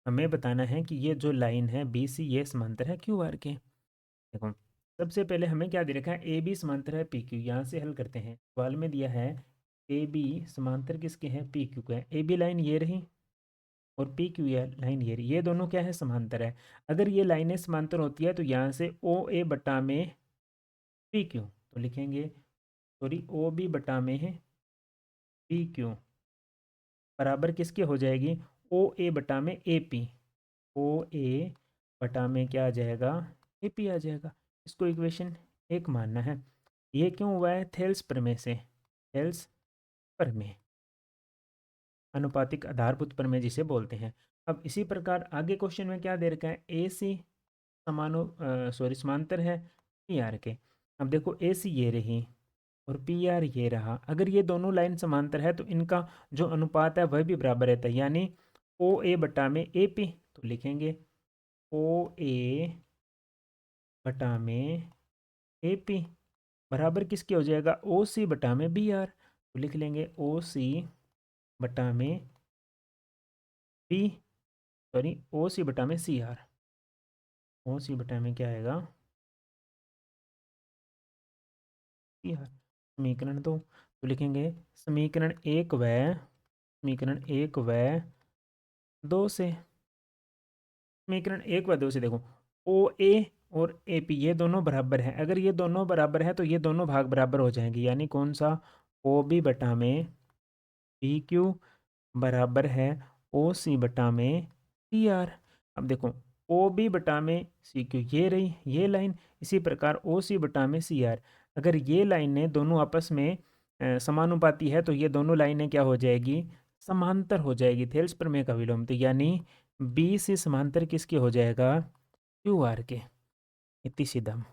हमें बताना है कि ये जो लाइन है बी सी, ये समांतर है क्यू आर के। देखो, सबसे पहले हमें क्या दे रखा है? ए बी समांतर है पी क्यू, यहाँ से हल करते हैं। सवाल में दिया है ए बी समांतर किसके हैं? पी क्यू के हैं। ए बी लाइन ये रही, और पी क्यू लाइन ये दोनों क्या है? समांतर है। अगर ये लाइनें समांतर होती है तो यहाँ से ओ ए बटा में पी क्यू, तो लिखेंगे, सॉरी, ओ बी बटा में है पी क्यू बराबर किसके हो जाएगी? ओ ए बटा में ए पी। ओ ए बटा में क्या आ जाएगा? ए पी आ जाएगा। इसको इक्वेशन 1 मानना है। ये क्यों हुआ है? थेल्स प्रमेय से, थेल्स प्रमेय, अनुपातिक आधारभूत प्रमेय जिसे बोलते हैं। अब इसी प्रकार आगे क्वेश्चन में क्या दे रखा है? ए सी सॉरी समांतर है पी आर के। अब देखो, ए सी ये रही और पी आर ये रहा। अगर ये दोनों लाइन समांतर है तो इनका जो अनुपात है वह भी बराबर रहता है, यानी ओ ए बटा में ए पी। तो लिखेंगे ओ ए बटा में ए पी बराबर किसके हो जाएगा? ओ सी बटा में बी आर। तो लिख लेंगे ओ सी बटा में बी, सॉरी, ओ सी बटा में सी आर। ओ सी बटा में क्या आएगा? यार, समीकरण 2। तो लिखेंगे समीकरण 1 व समीकरण 1 व 2 से, समीकरण 1 व 2 से देखो, ओ ए और ए पी ये दोनों बराबर हैं। अगर ये दोनों बराबर हैं तो ये दोनों भाग बराबर हो जाएंगे, यानी कौन सा? ओ बी बटा में पी क्यू बराबर है ओ सी बटा में सी आर। अब देखो, ओ बी बटा में सी क्यू ये रही ये लाइन, इसी प्रकार ओ सी बटा में सी आर। अगर ये लाइनें दोनों आपस में समानुपाती है तो ये दोनों लाइनें क्या हो जाएगी? समांतर हो जाएगी, थेल्स प्रमेय का विलोम। तो यानी बी सी समांतर किसके हो जाएगा? क्यू आर के। इतनी सीधा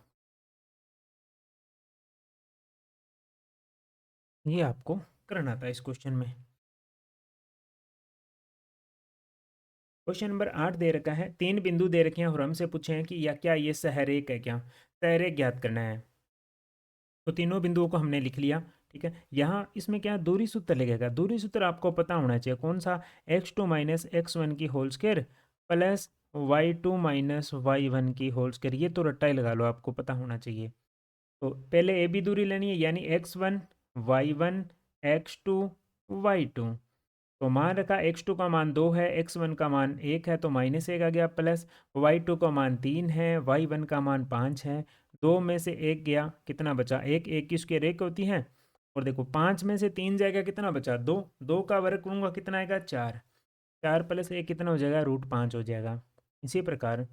ये आपको करना था इस क्वेश्चन में। क्वेश्चन नंबर 8 दे रखा है, 3 बिंदु दे रखे हैं और हमसे पूछे हैं कि या क्या ये सहरेख है क्या? सह ज्ञात करना है। तो तीनों बिंदुओं को हमने लिख लिया। ठीक है, यहाँ इसमें क्या दूरी सूत्र लगेगा। दूरी सूत्र आपको पता होना चाहिए कौन सा, x2 माइनस x1 की whole square plus y2 minus y1 की होल स्क्वायर। ये तो रट्टा ही लगा लो, आपको पता होना चाहिए। तो पहले ए बी दूरी लेनी है, यानी x1 y1 x2 y2। तो मान रखा x2 का मान 2 है, x1 का मान 1 है, तो -1 आ गया, प्लस y2 का मान 3 है, y1 का मान 5 है। 2 में से 1 गया, कितना बचा? 1, 1 की स्क्वायर 1 होती है। और देखो 5 में से 3 जाएगा, कितना बचा? 2। 2 का वर्ग करूँगा कितना आएगा? 4। 4 प्लस 1 कितना हो जाएगा? √5 हो जाएगा। इसी प्रकार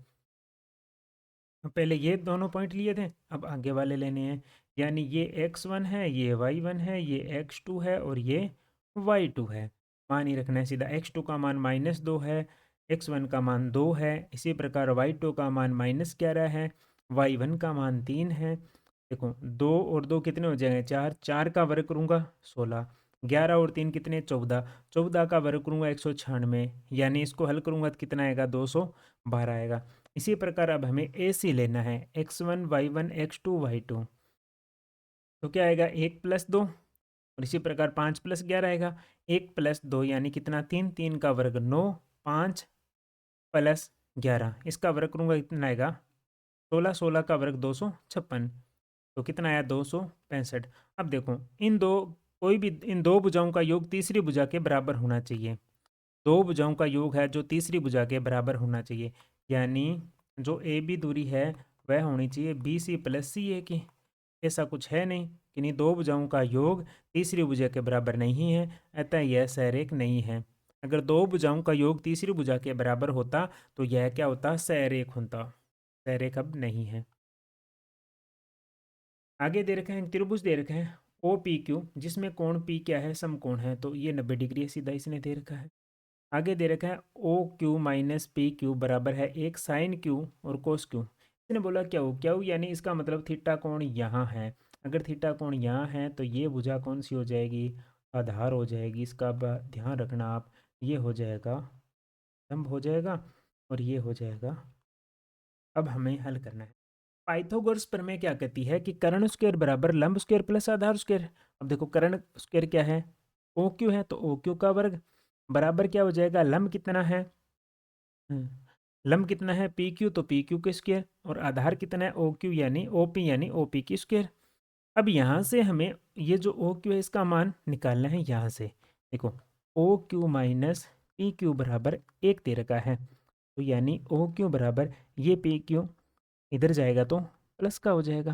पहले ये दोनों पॉइंट लिए थे, अब आगे वाले लेने हैं। यानी ये x1 है, ये y1 है, ये x2 है और ये y2 है। मान ही रखना है सीधा। x2 का मान -2 है, x1 का मान 2 है, इसी प्रकार y2 का मान -11 है, y1 का मान 3 है। देखो 2 और 2 कितने हो जाएंगे? 4। 4 का वर्ग करूँगा 16। 11 और 3 कितने? 14। 14 का वर्ग करूँगा 196, यानी इसको हल करूँगा तो कितना आएगा? 212 आएगा। इसी प्रकार अब हमें ए सी लेना है, x1 y1 x2 y2। तो क्या आएगा? 1 + 2, और इसी प्रकार 5 + 11 आएगा। 1 + 2 यानी कितना? 3। 3 का वर्ग 9, 5 + 11 इसका वर्ग करूँगा कितना आएगा? 16। 16 का वर्ग 256, तो कितना आया? 265। अब देखो इन दो भुजाओं का योग तीसरी भुजा के बराबर होना चाहिए। दो भुजाओं का योग है जो तीसरी भुजा के बराबर होना चाहिए, यानी जो ए बी दूरी है वह होनी चाहिए बी सी प्लस सी ए की। ऐसा कुछ है नहीं, किन्हीं दो भुजाओं का योग तीसरी भुजा के बराबर नहीं है, अतः यह सहरेख नहीं है। अगर दो भुजाओं का योग तीसरी भुजा के बराबर होता तो यह क्या होता? सहरेख होता। सहरेख अब नहीं है। आगे दे रखे हैं त्रिभुज दे रखे हैं ओ पी क्यू, जिसमें कोण पी क्या है? समकोण है, तो ये 90 डिग्री है, सीधा इसने दे रखा है। आगे दे रखा है O Q minus P Q बराबर है एक साइन क्यू और कोस क्यू। इसने बोला क्या हो? क्या हो यानी इसका मतलब थीटा कोण यहाँ है। अगर थीटा कोण यहाँ है तो ये भुजा कौन सी हो जाएगी? आधार हो जाएगी। इसका ध्यान रखना आप, ये हो जाएगा लंब हो जाएगा और ये हो जाएगा। अब हमें हल करना है। पाइथागोरस प्रमेय क्या कहती है कि कर्ण स्क्वायर बराबर लंब स्क्वायर प्लस आधार स्क्वायर। अब देखो कर्ण स्क्वायर क्या है? ओ क्यू है, तो ओ क्यू का वर्ग बराबर क्या हो जाएगा? लंब कितना है? लंब कितना है? पी क्यू, तो पी क्यू के स्क्वायर, और आधार कितना है? ओ क्यू यानी ओ पी यानी ओ पी की स्क्वायर। अब यहाँ से हमें ये जो ओ क्यू है इसका मान निकालना है। यहाँ से देखो O Q minus P Q बराबर 1 दे रखा है, तो यानी ओ क्यू बराबर ये पी क्यू इधर जाएगा तो प्लस का हो जाएगा।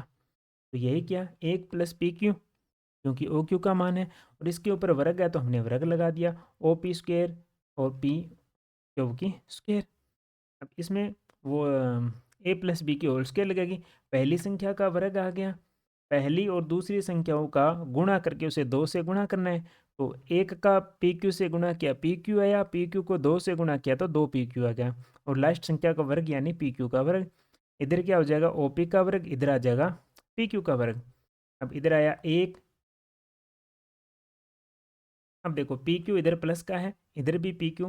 तो यही क्या? 1 + पी क्यू, क्योंकि ओ क्यू का मान है, और इसके ऊपर वर्ग है तो हमने वर्ग लगा दिया। ओ पी स्क्वायर और पी क्यू की स्क्वायर। अब इसमें वो ए प्लस बी की होल स्क्वायर लगेगी। पहली संख्या का वर्ग आ गया, पहली और दूसरी संख्याओं का गुणा करके उसे 2 से गुणा करना है। तो 1 का पी क्यू से गुणा किया, पी क्यू आया, पी क्यू को 2 से गुणा किया तो 2 पी क्यू आ गया, और लास्ट संख्या का वर्ग यानी पी क्यू का वर्ग। इधर क्या हो जाएगा? ओ पी का वर्ग, इधर आ जाएगा पी क्यू का वर्ग। अब इधर आया 1। अब देखो पी क्यू इधर प्लस का है, इधर भी पी क्यू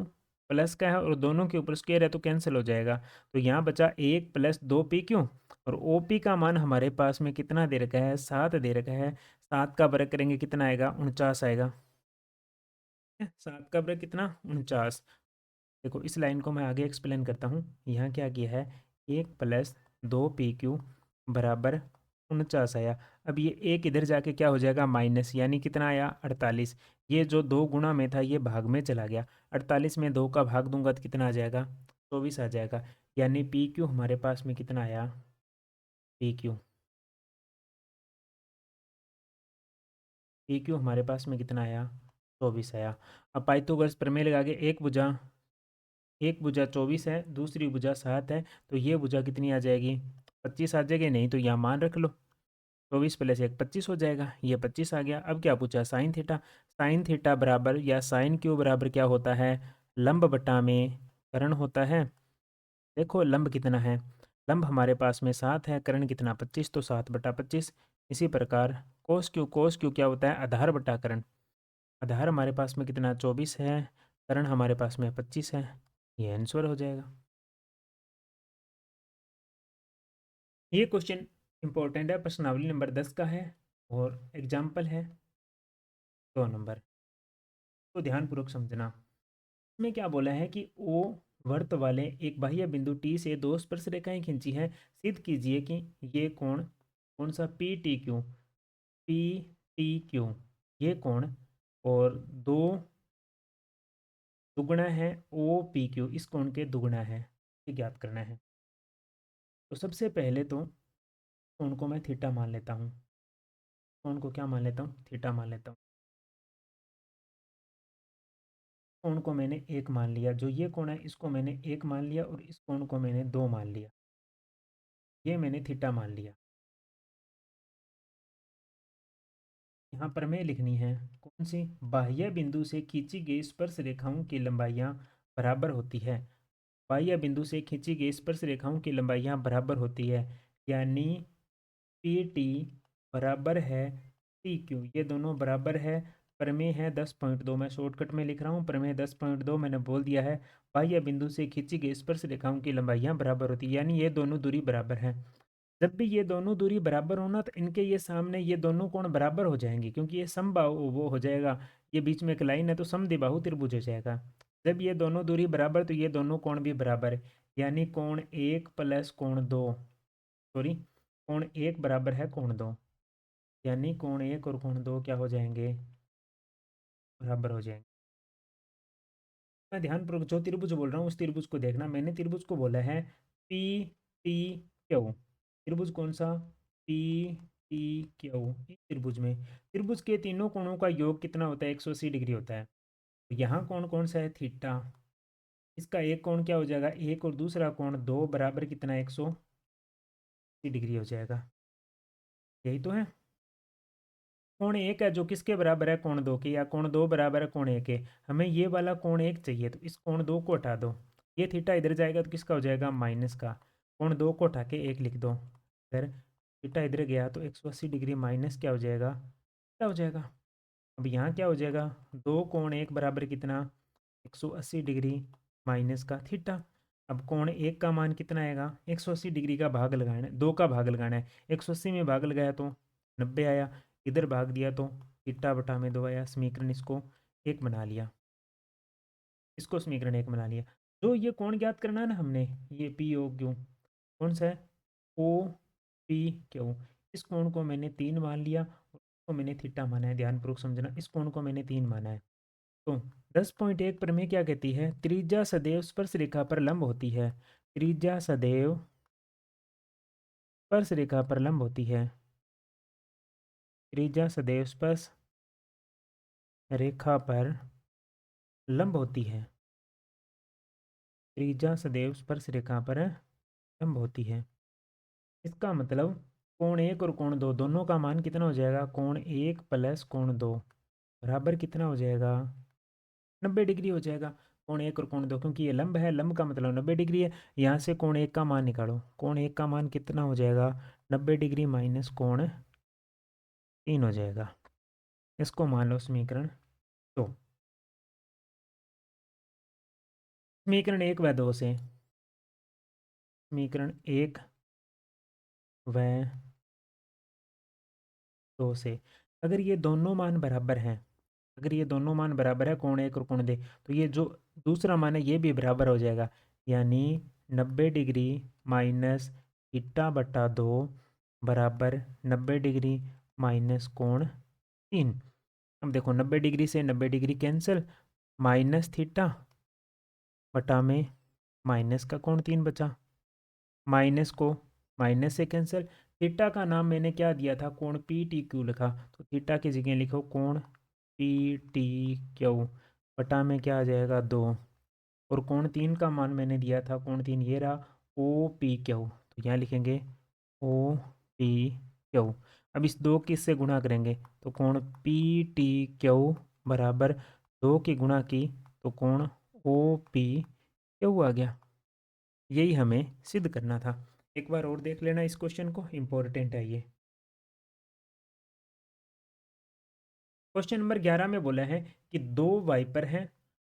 प्लस का है, और दोनों के ऊपर स्क्वायर है तो कैंसिल हो जाएगा। तो यहाँ बचा 1 + 2 पी क्यू, और ओ पी का मान हमारे पास में कितना दे रखा है? 7 दे रखा है। 7 का वर्ग करेंगे कितना आएगा? 49 आएगा। 7 का वर्ग कितना? 49। देखो इस लाइन को मैं आगे एक्सप्लेन करता हूँ। यहाँ क्या किया है? 1 + 2 पी क्यू बराबर 49 आया। अब ये एक इधर जाके क्या हो जाएगा? माइनस, यानी कितना आया? 48। ये जो 2 गुणा में था ये भाग में चला गया। 48 में 2 का भाग दूंगा तो कितना आ जाएगा? 24 आ जाएगा। यानी पी क्यू हमारे पास में कितना आया? पी क्यू हमारे पास में कितना आया? 24 आया। अब पाइथागोरस प्रमेय लगा के एक भुजा 24 है, दूसरी भुजा 7 है, तो ये भुजा कितनी आ जाएगी? 25 आ जाएगी। नहीं तो यहाँ मान रख लो, 24 + 1 25 हो जाएगा। ये 25 आ गया। अब क्या पूछा? Sine theta. साइन थीटा बराबर या साइन क्यू बराबर क्या होता है? लंब बटा में कर्ण होता है। देखो लंब कितना है? लंब हमारे पास में 7 है, कर्ण कितना? 25, तो 7/25। इसी प्रकार कोस क्यू क्या होता है? आधार बटा कर्ण। आधार हमारे पास में कितना? 24 है, कर्ण हमारे पास में 25 है। ये आंसर हो जाएगा। ये क्वेश्चन इम्पोर्टेंट है, प्रश्नावली नंबर 10 का है और एग्जाम्पल है 2 नंबर। तो ध्यानपूर्वक समझना। इसमें क्या बोला है कि ओ वर्त वाले एक बाह्य बिंदु टी से दो स्पर्श रेखाएं खींची है, सिद्ध कीजिए कि ये कोण कौन सा पी टी क्यू ये कोण और दो दुगुना है ओ पी क्यू इस कोण के दुगुना है, ये ज्ञात करना है। तो सबसे पहले तो कोण को मैं थीटा मान लेता हूँ। कोण को क्या मान लेता हूँ? थीटा मान लेता हूँ। कोण को मैंने एक मान लिया, जो ये कोण है इसको मैंने एक मान लिया और इस कोण को मैंने दो मान लिया, ये मैंने थीटा मान लिया। यहाँ पर मैं लिखनी है कौन सी? बाह्य बिंदु से खींची गई स्पर्श रेखाओं की लंबाइयाँ बराबर होती है। बाह्य बिंदु से खींची गई स्पर्श रेखाओं की लंबाइयाँ बराबर होती है, यानी पी टी बराबर है टी क्यू, ये दोनों बराबर है। प्रमेय है 10.2, मैं शॉर्टकट में लिख रहा हूँ। प्रमेय 10.2 मैंने बोल दिया है, बाह्य बिंदु से खींची गई स्पर्श रेखाओं की लंबाइयाँ बराबर होती है, यानी ये दोनों दूरी बराबर है। जब भी ये दोनों दूरी बराबर होना तो इनके ये सामने ये दोनों कोण बराबर हो जाएंगे, क्योंकि ये समबाहु वो हो जाएगा, ये बीच में एक लाइन है तो समद्विबाहु त्रिभुज हो जाएगा। जब ये दोनों दूरी बराबर तो ये दोनों कोण भी बराबर है, यानी कोण एक प्लस कोण दो, सॉरी कोण एक बराबर है कोण दो, यानी कोण एक और कोण दो क्या हो जाएंगे? बराबर हो जाएंगे। मैं ध्यानपूर्वक जो त्रिभुज बोल रहा हूँ उस त्रिभुज को देखना। मैंने त्रिभुज को बोला है पी टी क्यू। त्रिभुज कौन सा? P T Q. इस त्रिभुज में त्रिभुज के तीनों कोणों का योग कितना होता है? 180 डिग्री होता है। तो यहाँ कोण कौन सा है? थीटा। इसका एक कोण क्या हो जाएगा? एक, और दूसरा कोण दो, बराबर कितना? 180 डिग्री हो जाएगा। यही तो है। कोण एक है जो किसके बराबर है? कोण दो के, या कोण दो बराबर है कोण एक के। हमें ये वाला कोण एक चाहिए, तो इस कोण दो को हटा दो। ये थीटा इधर जाएगा तो किसका हो जाएगा? माइनस का। कोण दो को हटा के एक लिख दो। अगर थीटा इधर गया तो 180 डिग्री माइनस क्या हो जाएगा? क्या हो जाएगा? अब यहाँ क्या हो जाएगा? दो कोण एक बराबर कितना? 180 डिग्री माइनस का थीटा। अब कोण एक का मान कितना आएगा? 180 डिग्री का भाग लगाना है, दो का भाग लगाना है। 180 में भाग लगाया तो 90 आया, इधर भाग दिया तो थीटा बटा में दो आया। समीकरण इसको एक बना लिया, इसको समीकरण एक बना लिया। जो ये कोण ज्ञात करना है ना हमने, ये पी ओ क्यू, कौन सा है? O P Q. इस कोण को मैंने तीन मान लिया और इसको मैंने थीटा माना है। ध्यानपूर्वक समझना, इस कोण को मैंने तीन माना है। तो 10.1 प्रमेय क्या कहती है? त्रिज्या सदैव स्पर्श रेखा पर लंब होती है। त्रिज्या सदैव स्पर्श रेखा पर लंब होती है। त्रिज्या सदैव स्पर्श रेखा पर लंब होती है। त्रिज्या सदैव स्पर्श रेखा पर लंब होती है। इसका मतलब कोण एक और कोण दो दोनों का मान कितना हो जाएगा? कोण एक प्लस कोण दो बराबर कितना हो जाएगा? 90 डिग्री हो जाएगा। कोण एक और कोण दो, क्योंकि ये लंब है, लंब का मतलब 90 डिग्री है। यहाँ से कोण एक का मान निकालो। कोण एक का मान कितना हो जाएगा? 90 डिग्री माइनस कोण तीन हो जाएगा। इसको मान लो समीकरण दो। समीकरण एक व दो से, समीकरण एक व दो से अगर ये दोनों मान बराबर हैं, अगर ये दोनों मान बराबर है कोण एक और कोण दे, तो ये जो दूसरा मान है ये भी बराबर हो जाएगा, यानी 90 डिग्री माइनस थीटा बटा दो बराबर 90 डिग्री माइनस कोण तीन। अब देखो 90 डिग्री से 90 डिग्री कैंसिल, माइनस थीटा बटा में माइनस का कोण तीन बचा, माइनस को माइनस से कैंसिल। थीटा का नाम मैंने क्या दिया था? कोण पी टी क्यू लिखा, तो थीटा की जगह लिखो कोण पी टी क्यू बटा में क्या आ जाएगा? दो, और कोण तीन का मान मैंने दिया था, कोण तीन ये रहा, ओ पी क्यू, तो यहाँ लिखेंगे ओ पी क्यू। अब इस दो की इससे गुणा करेंगे तो कोण पी टी क्यू बराबर दो की गुणा की तो कोण ओ पी क्यू आ गया। यही हमें सिद्ध करना था। एक बार और देख लेना इस क्वेश्चन को, इम्पोर्टेंट है ये। क्वेश्चन नंबर 11 में बोला है कि दो वाइपर हैं,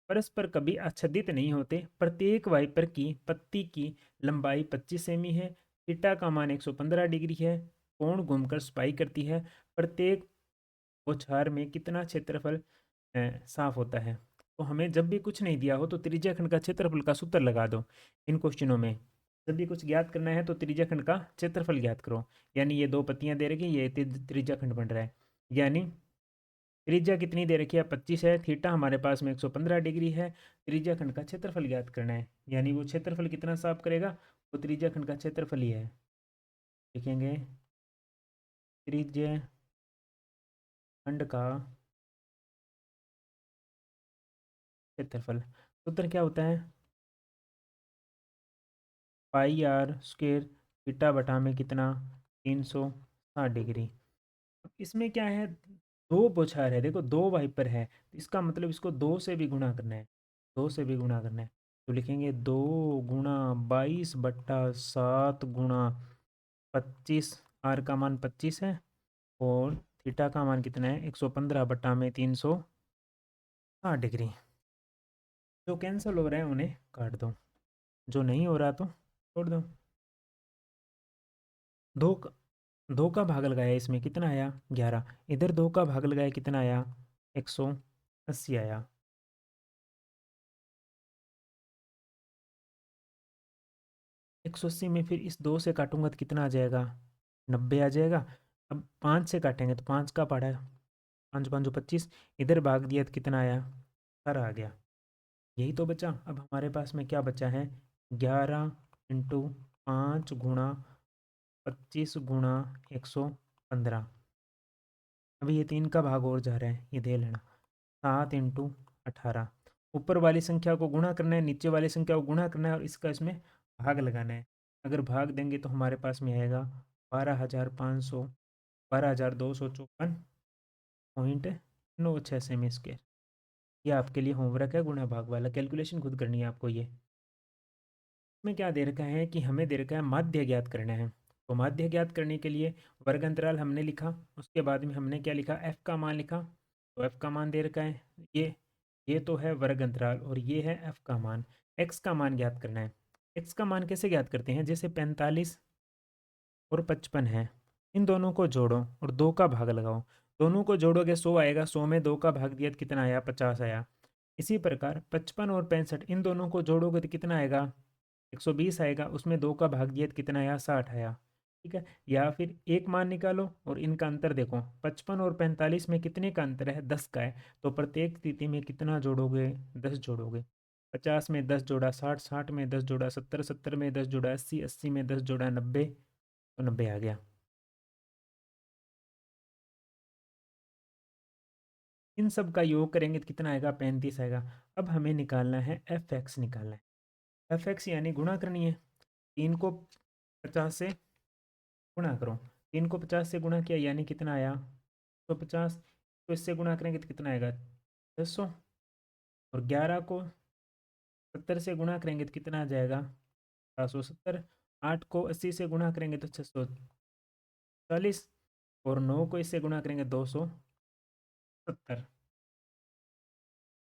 परस्पर कभी आच्छादित नहीं होते। प्रत्येक वाइपर की पत्ती की लंबाई 25 सेमी है। थीटा का मान 115 डिग्री है। कोण घूमकर सफाई करती है, प्रत्येक बौछार में कितना क्षेत्रफल साफ होता है। तो हमें जब भी कुछ नहीं दिया हो तो त्रिज्या खंड का क्षेत्रफल का सूत्र लगा दो। इन क्वेश्चनों में जब भी कुछ ज्ञात करना है तो त्रिज्या खंड का क्षेत्रफल ज्ञात करो। यानी ये दो पत्तियां दे रखी, ये त्रिज्या खंड बन रहा है। यानी त्रिज्या कितनी दे रखी है, 25 है, थीटा हमारे पास में 115 डिग्री है। त्रिज्या खंड का क्षेत्रफल ज्ञात करना है, यानी वो क्षेत्रफल कितना साफ करेगा, वो त्रिज्या खंड का क्षेत्रफल ही है। लिखेंगे त्रिज्या खंड का क्षेत्रफल। सूत्र क्या होता है, पाई आर स्क्वेयर थीटा बटा में कितना, 360 डिग्री। अब इसमें क्या है, दो बौछार है, देखो दो वाइपर है, तो इसका मतलब इसको दो से भी गुणा करना है, दो से भी गुणा करना है। तो लिखेंगे 2 × 22/7 × 25। आर का मान 25 है और थीटा का मान कितना है, 115 बटा में 360 डिग्री। जो कैंसिल हो रहे हैं उन्हें काट दो, जो नहीं हो रहा तो छोड़ दो। दो दो का भाग लगाया, इसमें कितना आया, 11। इधर दो का भाग लगाया, कितना आया, 180 आया। 180 में फिर इस दो से काटूंगा तो कितना आ जाएगा, 90 आ जाएगा। अब 5 से काटेंगे तो 5 का पड़ा, 5×5 = 25। इधर भाग दिया तो कितना आया, 18 आ गया। यही तो बचा। अब हमारे पास में क्या बचा है, 11×5 × 25 × 115। अभी ये 3 का भाग और जा रहा है, ये दे लेना, 7 × 18। ऊपर वाली संख्या को गुणा करना है, नीचे वाली संख्या को गुणा करना है और इसका इसमें भाग लगाना है। अगर भाग देंगे तो हमारे पास में आएगा 12,254.96 सेमी स्क्वायर। ये आपके लिए होमवर्क है, गुणा भाग वाला कैलकुलेशन खुद करनी है आपको। ये इसमें क्या दे रखा है कि हमें दे रखा है माध्य ज्ञात करना है। तो माध्य ज्ञात करने के लिए वर्ग अंतराल हमने लिखा, उसके बाद में हमने क्या लिखा, एफ का मान लिखा। तो एफ का मान दे रखा है, ये तो है वर्ग अंतराल और ये है एफ का मान। एक्स का मान ज्ञात करना है। एक्स का मान कैसे ज्ञात करते हैं, जैसे 45 और 55 है, इन दोनों को जोड़ो और 2 का भाग लगाओ। दोनों को जोड़ोगे 100 आएगा, 100 में 2 का भाग दिया तो कितना आया, 50 आया। इसी प्रकार 55 और 65, इन दोनों को जोड़ोगे तो कितना आएगा, 120 आएगा। उसमें 2 का भाग दिया तो कितना आया, 60 आया। ठीक है, या फिर एक मान निकालो और इनका अंतर देखो, 55 और 45 में कितने का अंतर है, 10 का है। तो प्रत्येक स्थिति में कितना जोड़ोगे, 10 जोड़ोगे। 50 में 10 जोड़ा 60, 60 में 10 जोड़ा 70, 70 में 10 जोड़ा 80, 80 में 10 जोड़ा 90, तो 90 आ गया। इन सब का योग करेंगे तो कितना आएगा, 35 आएगा। अब हमें निकालना है एफ एक्स, निकालना है एफ एक्स, यानी गुणा करनी है। 3 को 50 से गुणा करो, 3 को 50 से गुणा किया यानी कितना आया, 150। तो इससे गुणा करेंगे तो कितना आएगा, 600। और 11 को 70 से गुणा करेंगे तो कितना आ जाएगा, 770। 8 को 80 से गुणा करेंगे तो 640। और 9 को इससे गुणा करेंगे 270।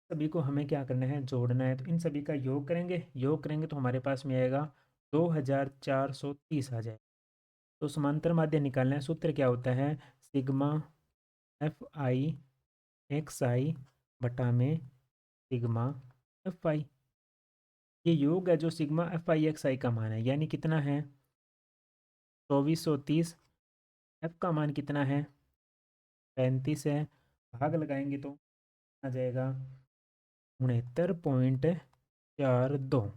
सभी को हमें क्या करना है, जोड़ना है। तो इन सभी का योग करेंगे तो हमारे पास में आएगा 2430 आ जाए। तो समांतर माध्य निकालना है, सूत्र क्या होता है, सिग्मा एफ आई एक्स आई बटा में सिग्मा एफ आई। ये योग है जो सिग्मा एफ आई एक्स आई का मान है, यानी कितना है, 2430। एफ का मान कितना है, 35 है। भाग लगाएंगे तो आ जाएगा 69.42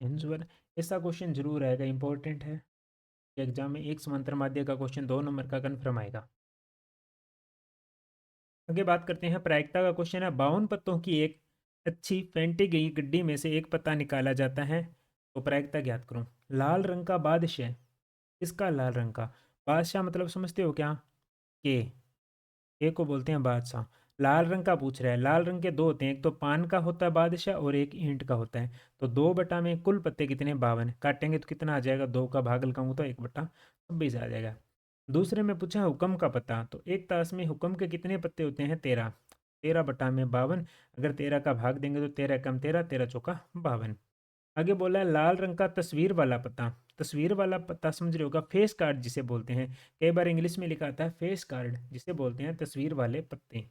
आंसर। ऐसा क्वेश्चन जरूर आएगा, इंपॉर्टेंट है। एग्जाम में एक समांतर माध्य का क्वेश्चन 2 नंबर का कन्फर्म आएगा। आगे बात करते हैं प्रायिकता का क्वेश्चन है, 52 पत्तों की एक अच्छी फेंटी गई गड्डी में से एक पत्ता निकाला जाता है, तो प्रायिकता ज्ञात करो। लाल रंग का बादशाह, किसका लाल रंग का बादशाह, मतलब समझते हो क्या, के के को बोलते हैं बादशाह। लाल रंग का पूछ रहा है, लाल रंग के दो होते हैं, एक तो पान का होता है बादशाह और एक ईंट का होता है। तो 2 में कुल पत्ते कितने, 52। काटेंगे तो कितना आ जाएगा, 2 का भाग लगाऊंगा तो 1/26 आ जाएगा। दूसरे में पूछा हुक्म का पता, तो एक ताश में हुक्म के कितने पत्ते होते हैं, 13। 13/52। अगर 13 का भाग देंगे तो 13 कम 13, 13 चौका 52। आगे बोला है लाल रंग का तस्वीर वाला पत्ता, तस्वीर वाला पत्ता समझ रहे होगा, फेस कार्ड जिसे बोलते हैं। कई बार इंग्लिश में लिखा आता है फेस कार्ड, जिसे बोलते हैं तस्वीर वाले पत्ते।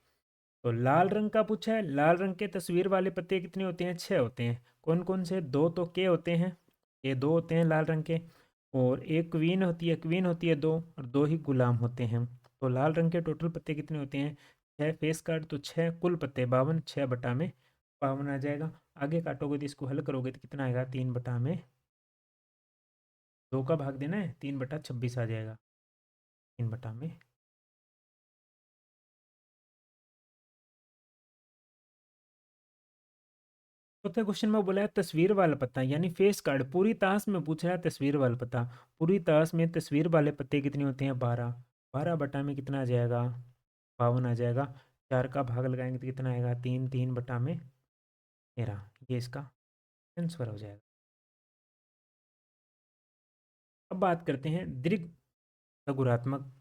तो लाल रंग का पूछा है, लाल रंग के तस्वीर वाले पत्ते कितने होते हैं? 6 होते हैं। कौन कौन से? 2 तो के होते हैं, ये 2 होते हैं लाल रंग के, और एक क्वीन होती है, क्वीन होती है 2, और 2 ही गुलाम होते हैं। तो लाल रंग के टोटल पत्ते कितने होते हैं? 6 फेस कार्ड, तो 6 कुल पत्ते 52, 6 बटा में 52 आ जाएगा। आगे काटोगे तो इसको हल करोगे तो कितना आएगा? 3 बटा में 2 का भाग देना है, 3 बटा 26 आ जाएगा, 3 बटा में। चौथे क्वेश्चन में बोला है तस्वीर वाला पत्ता यानी फेस कार्ड पूरी ताश में पूछ रहा है तस्वीर वाला पत्ता। पूरी ताश में तस्वीर वाले पत्ते कितने होते हैं? 12। 12 बटा में कितना आ जाएगा? 52 आ जाएगा। 4 का भाग लगाएंगे तो कितना आएगा? 3, 3 बटा में 13। ये इसका आंसर हो जाएगा। अब बात करते हैं दीर्घ गुणात्मक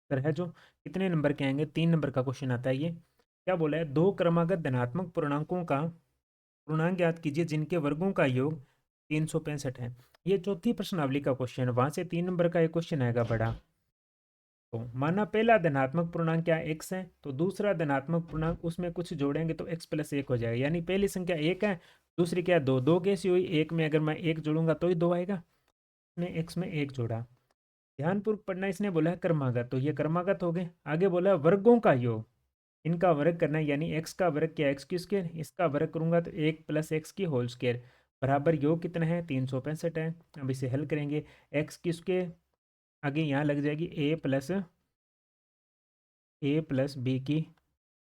सर है जो कितने नंबर के आएंगे? 3 नंबर का क्वेश्चन आता है ये। क्या बोला है? दो क्रमागत धनात्मक पूर्णांकों का पूर्णांक ज्ञात कीजिए जिनके वर्गों का योग 365 है। ये चौथी प्रश्नावली का क्वेश्चन है, वहां से 3 नंबर का एक क्वेश्चन आएगा बड़ा। तो माना पहला धनात्मक पूर्णांक क्या एक्स है, तो दूसरा धनात्मक पूर्णांक उसमें कुछ जोड़ेंगे तो एक्स प्लस 1 हो जाएगा। यानी पहली संख्या 1 है, दूसरी क्या? 2। 2 कैसी हुई? एक में अगर मैं 1 जोड़ूंगा तो ही 2 आएगा। ने एक्स में 1 जोड़ा। ध्यानपूर्वक पढ़ना, इसने बोला है क्रमागत, तो ये क्रमागत हो गए। आगे बोला है वर्गों का योग, इनका वर्ग करना है, यानी एक्स का वर्ग क्या? एक्स की स्क्वायर, इसका वर्ग करूंगा तो 1 प्लस एक्स की होल स्क्वायर बराबर योग कितना है? 365 है। अब इसे हल करेंगे, एक्स की स्क्वायर आगे यहाँ लग जाएगी ए प्लस बी की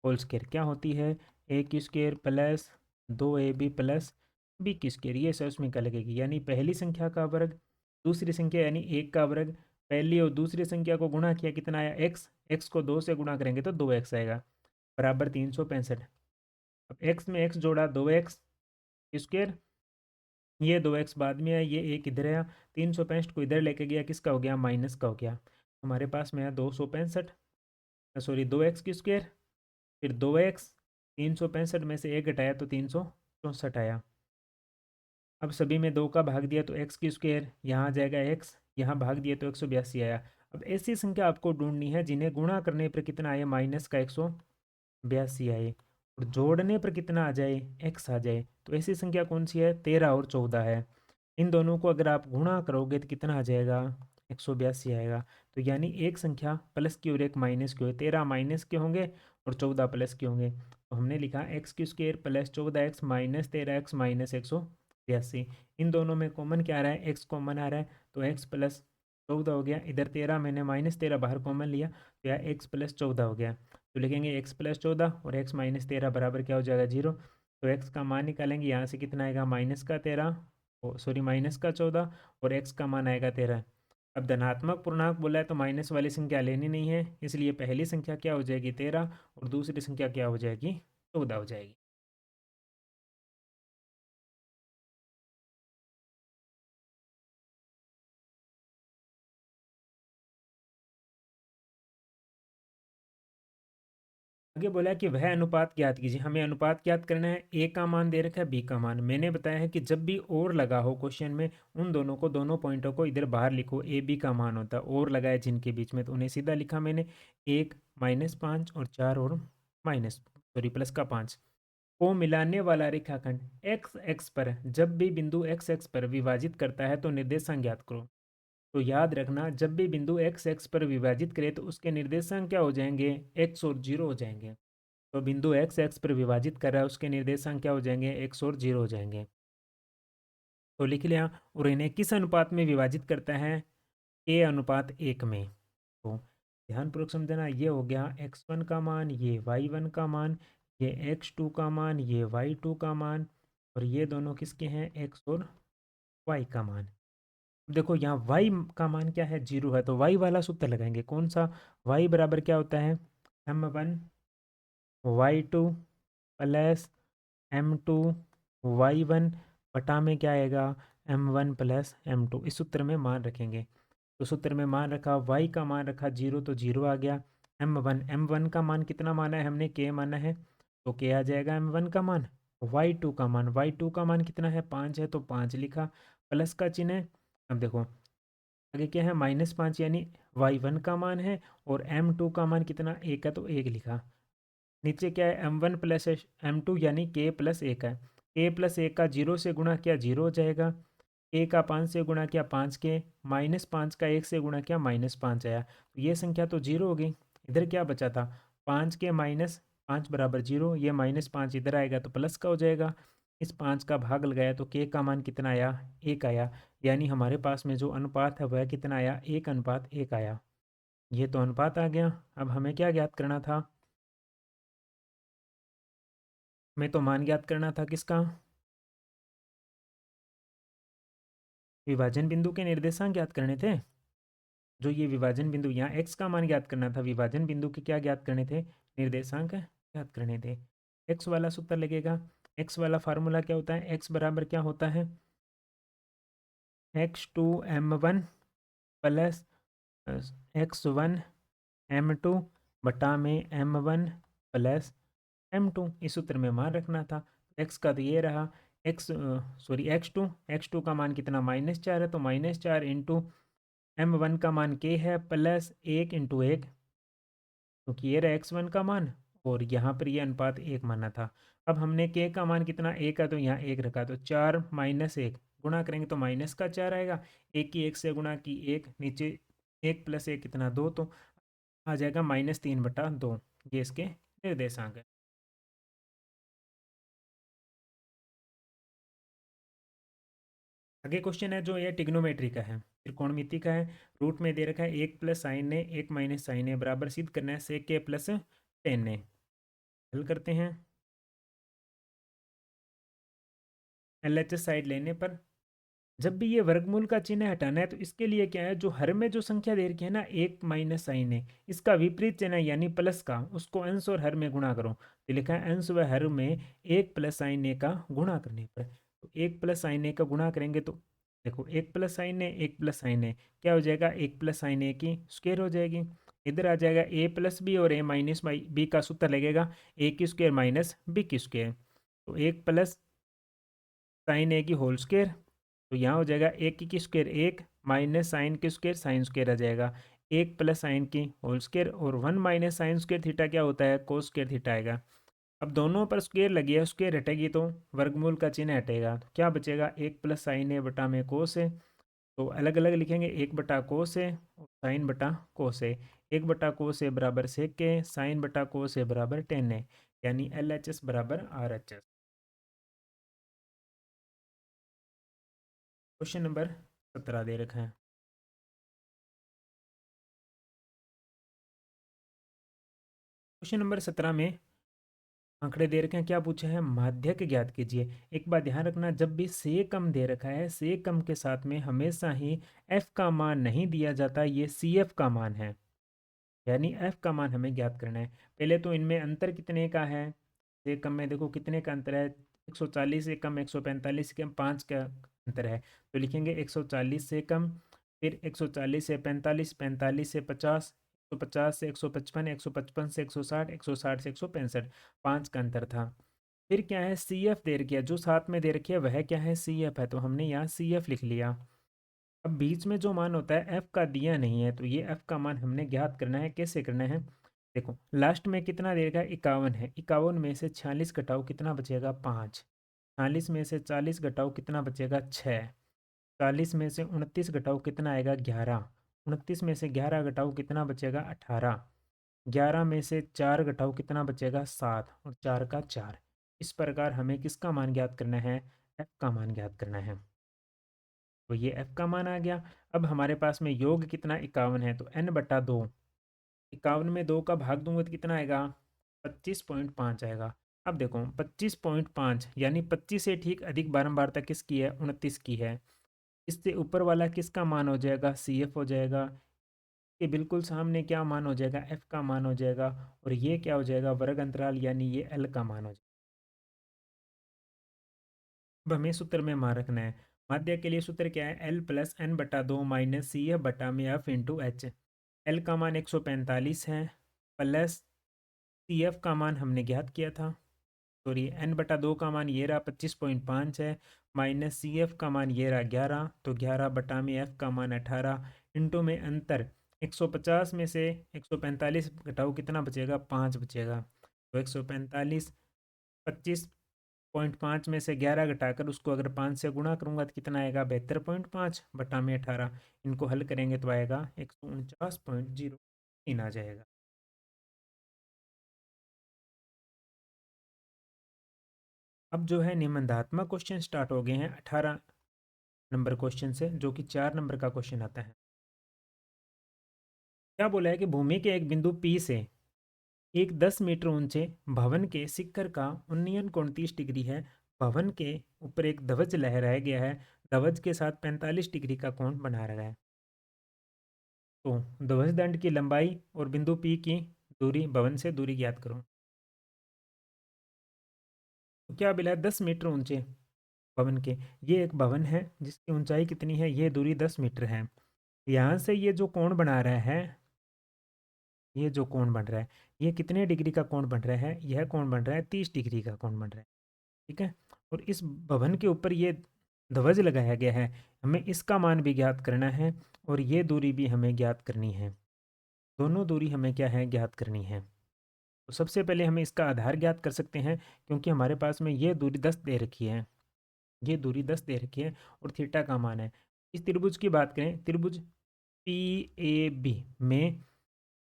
होल स्क्वायर क्या होती है? ए की square plus 2ab plus b की स्क्वायर, ये सब उसमें क्या लगेगी? यानी पहली संख्या का वर्ग, दूसरी संख्या यानी 1 का वर्ग, पहली और दूसरी संख्या को गुणा किया, कितना आया? एक्स। एक्स को 2 से गुणा करेंगे तो 2x आएगा बराबर 365। अब एक्स में एक्स जोड़ा 2x स्क्वायर, ये 2x बाद में आया, ये एक इधर आया, 365 को इधर लेके गया, किसका हो गया? माइनस का हो गया। हमारे पास में है 265, सॉरी 2x की स्क्वायर, फिर 2x, 365 में से एक घटाया तो 364 आया। अब सभी में 2 का भाग दिया तो x की स्क्वायर, यहाँ आ जाएगा x, यहाँ भाग दिया तो 182 आया। अब ऐसी संख्या आपको ढूंढनी है जिन्हें गुणा करने पर कितना आए? माइनस का 182 आए, और जोड़ने पर कितना आ जाए? x आ जाए। तो ऐसी संख्या कौन सी है? 13 और 14 है। इन दोनों को अगर आप गुणा करोगे तो कितना आ जाएगा? 182 आएगा। तो यानी एक संख्या प्लस की और एक माइनस की हो, 13 माइनस के होंगे और 14 प्लस के होंगे। तो हमने लिखा एक्स की square plus 14x minus 13x minus 182। इन दोनों में कॉमन क्या आ रहा है? एक्स कॉमन आ रहा है, तो एक्स प्लस 14 हो गया। इधर 13 मैंने माइनस 13 बाहर कॉमन लिया, तो यह एक्स प्लस 14 हो गया। तो लिखेंगे एक्स प्लस 14 और एक्स माइनस 13 बराबर क्या हो जाएगा? 0। तो एक्स का मान निकालेंगे, यहाँ से कितना आएगा? माइनस का 13, सॉरी माइनस का 14, और एक्स का मान आएगा 13। अब धनात्मक पूर्णांक बोला है तो माइनस वाली संख्या लेनी नहीं है, इसलिए पहली संख्या क्या हो जाएगी? 13, और दूसरी संख्या क्या हो जाएगी? 14 हो जाएगी। आगे बोला है कि वह अनुपात ज्ञात कीजिए। हमें अनुपात ज्ञात करना है, ए का मान दे रखा है, बी का मान। मैंने बताया है कि जब भी और लगा हो क्वेश्चन में, उन दोनों को, दोनों पॉइंटों को इधर बाहर लिखो। ए बी का मान होता है, और लगाए जिनके बीच में, तो उन्हें सीधा लिखा मैंने। 1 -5 और 4 और माइनस, सॉरी प्लस का 5 को मिलाने वाला रेखाखंड एक्स एक्स पर जब भी बिंदु एक्स एक्स पर विभाजित करता है तो निर्देशांक ज्ञात करो। तो याद रखना, जब भी बिंदु एक्स एक्स पर विभाजित करे तो उसके निर्देशांक क्या हो जाएंगे? एक्स और 0 हो जाएंगे। तो बिंदु एक्स एक्स पर विभाजित कर रहा है, उसके निर्देशांक क्या हो जाएंगे? एक्स और 0 हो जाएंगे। तो लिख लिया। और इन्हें किस अनुपात में विभाजित करता है? ए अनुपात 1 में। तो ध्यानपूर्वक समझना, ये हो गया x1 का मान, ये y1 का मान, ये x2 का मान, ये y2 का मान, और ये दोनों किसके हैं? x और y का मान। देखो यहाँ y का मान क्या है? 0 है, तो y वाला सूत्र लगाएंगे। कौन सा? y बराबर क्या होता है? m1 y2 plus m2 y1 बटा में क्या आएगा? m1 plus m2। इस सूत्र में मान रखेंगे। तो सूत्र में मान रखा, y का मान रखा 0, तो 0 आ गया। m1 का मान कितना माना है हमने? k माना है, तो k आ जाएगा m1 का मान। y2 का मान, y2 का मान कितना है? 5 है, तो 5 लिखा, प्लस का चिन्ह है। अब देखो आगे क्या है -5 यानी y1 का मान है, और m2 का मान कितना 1 है तो 1 लिखा। नीचे क्या है m1 प्लस m2 यानी k प्लस 1 है। k प्लस 1 का 0 से गुणा किया 0 हो जाएगा, k का 5 से गुणा किया 5 के, -5 का 1 से गुणा किया -5 आया, तो ये संख्या तो 0 हो गई। इधर क्या बचा था 5 के -5 बराबर 0, ये -5 इधर आएगा तो प्लस का हो जाएगा। इस 5 का भाग लगाया तो k का मान कितना आया 1 आया, यानी हमारे पास में जो अनुपात है वह कितना आया 1:1 आया। ये तो अनुपात आ गया। अब हमें क्या ज्ञात करना था, हमें तो मान ज्ञात करना था किसका, विभाजन बिंदु के निर्देशांक ज्ञात करने थे। जो ये विभाजन बिंदु यहाँ x का मान ज्ञात करना था, विभाजन बिंदु के क्या ज्ञात करने थे, निर्देशांक ज्ञात करने थे। x वाला सूत्र लगेगा, x वाला फार्मूला क्या होता है, x बराबर क्या होता है x2m1 प्लस x1 m2 बटा में m1 प्लस m2। इस सूत्र में मान रखना था। x का तो ये रहा x2 का मान कितना -4 है, तो -4 इंटू m1 का मान k है प्लस 1 इंटू 1, क्योंकि ये रहा x1 का मान और यहाँ पर ये अनुपात 1 माना था। अब हमने k का मान कितना 1 है तो यहाँ 1 रखा, तो 4 - 1 गुणा करेंगे तो -4 आएगा। 1 की 1 से गुणा की 1, नीचे 1 + 1 कितना 2, तो आ जाएगा -3/2। ये इसके निर्देशांक है। आगे क्वेश्चन है जो ये टिग्नोमेट्री का है, त्रिकोणमिति का है। रूट में दे रखा है 1 + sin a 1 - sin a बराबर सिद्ध करना है sec a + tan a। हल करते हैं। LHS साइड लेने पर जब भी ये वर्गमूल का चिन्ह हटाना है तो इसके लिए क्या है, जो हर में जो संख्या दे रखी है ना 1 - sin a, इसका विपरीत चिन्ह है यानी प्लस का, उसको अंश और हर में गुणा करो। तो लिखा है अंश व हर में 1 + sin a का गुणा करने पर, तो 1 + sin a का गुणा करेंगे तो देखो 1 + sin a 1 + sin a क्या हो जाएगा, 1 + sin a की स्क्वायर हो जाएगी। इधर आ जाएगा a + b और a - b का सूत्र लगेगा a की स्क्वायर माइनस b की स्क्वायर, तो 1 + sin a की होल स्क्वायर, तो यहाँ हो जाएगा 1 की स्क्वायर 1 माइनस साइन की स्क्वायर साइन स्क्वायर आ जाएगा 1 + साइन की होल स्क्वायर, और 1 - साइन स्क्वायर थीटा क्या होता है कोस स्क्वायर थीटा आएगा। अब दोनों पर स्क्वायर लगी है, स्क्वायर हटेगी तो वर्गमूल का चिन्ह हटेगा, तो क्या बचेगा 1 + साइन ए बटा में कोस है, तो अलग अलग लिखेंगे 1 बटा कोस है और साइन बटा कोस है। 1 बटा कोस है बराबर सेक है, साइन बटा कोस है बराबर टेन है, यानी LHS बराबर RHS। क्वेश्चन नंबर 17 दे रखा है। क्वेश्चन नंबर 17 में आंकड़े दे रखे हैं, क्या पूछा है माध्यक ज्ञात कीजिए। एक बात ध्यान रखना, जब भी से कम दे रखा है, से कम के साथ में हमेशा ही f का मान नहीं दिया जाता, ये CF का मान है, यानी f का मान हमें ज्ञात करना है। पहले तो इनमें अंतर कितने का है, से कम में देखो कितने का अंतर है, 140 से कम 145 से कम 5 का अंतर है, तो लिखेंगे 140 से कम, फिर 140 से 45, 45 से 50, 150 से 155, 155 से 160, 160 से 165, 5 का अंतर था। फिर क्या है CF दे रखी है, जो साथ में दे रखी है वह क्या है CF है, तो हमने यहाँ CF लिख लिया। अब बीच में जो मान होता है f का दिया नहीं है, तो ये f का मान हमने ज्ञात करना है। कैसे करना है, देखो लास्ट में कितना दे रखा है 51 है, 51 में से 46 घटाओ कितना बचेगा 5, 40 में से 40 घटाओ कितना बचेगा 6, 40 में से 29 घटाओ कितना आएगा 11, 29 में से 11 घटाओ कितना बचेगा 18, 11 में से 4 घटाओ कितना बचेगा 7, और 4 का 4। इस प्रकार हमें किसका मान ज्ञात करना है, f का मान ज्ञात करना है। तो ये f का मान आ गया। अब हमारे पास में योग कितना 51 है, तो n/2, 51 में 2 का भाग दूंगा तो कितना आएगा 25.5 आएगा। अब देखो 25.5 यानी 25 से ठीक अधिक बारंबारता किसकी है 29 की है, इससे ऊपर वाला किसका मान हो जाएगा CF हो जाएगा, ये बिल्कुल सामने क्या मान हो जाएगा f का मान हो जाएगा, और ये क्या हो जाएगा वर्ग अंतराल यानी ये L का मान हो जाएगा। अब हमें सूत्र में मान रखना है, माध्य के लिए सूत्र क्या है L + n/2 माइनस CF बटा में F इंटू H। L का मान 145 है प्लस CF का मान हमने ज्ञात किया था, सॉरी n/2 का मान ये रहा 25.5 है, माइनस CF का मान ये रहा 11, तो 11 बटा में F का मान 18, मिनटों में अंतर 150 में से 145 घटाओ कितना बचेगा, 5 बचेगा। तो 145 25.5 में से 11 घटाकर उसको अगर 5 से गुणा करूंगा तो कितना आएगा, 72.5 बटा में 18। इनको हल करेंगे तो आएगा 149.03 आ जाएगा। अब जो है निबंधात्मक क्वेश्चन स्टार्ट हो गए हैं 18 नंबर क्वेश्चन से, जो कि 4 नंबर का क्वेश्चन आता है। क्या बोला है कि भूमि के एक बिंदु P से एक 10 मीटर ऊंचे भवन के शिखर का उन्नयन कोण 30 डिग्री है। भवन के ऊपर एक ध्वज लहराया गया है। ध्वज के साथ 45 डिग्री का कोण बना रहा है। तो ध्वज दंड की लंबाई और बिंदु P की दूरी, भवन से दूरी ज्ञात करो। तो क्या मिला है, 10 मीटर ऊंचे भवन के, ये एक भवन है जिसकी ऊंचाई कितनी है, ये दूरी 10 मीटर है। यहाँ से ये जो कोण बना रहा है, ये जो कोण बन रहा है, ये कितने डिग्री का कोण बन रहा है, यह कोण बन रहा है 30 डिग्री का कोण बन रहा है। ठीक है। और इस भवन के ऊपर ये ध्वज लगाया गया है, हमें इसका मान भी ज्ञात करना है और ये दूरी भी हमें ज्ञात करनी है। दोनों दूरी हमें क्या है, ज्ञात करनी है। तो सबसे पहले हमें इसका आधार ज्ञात कर सकते हैं, क्योंकि हमारे पास में ये दूरी 10 दे रखी है, ये दूरी 10 दे रखी है और थीटा का मान है। इस त्रिभुज की बात करें, त्रिभुज पी ए बी में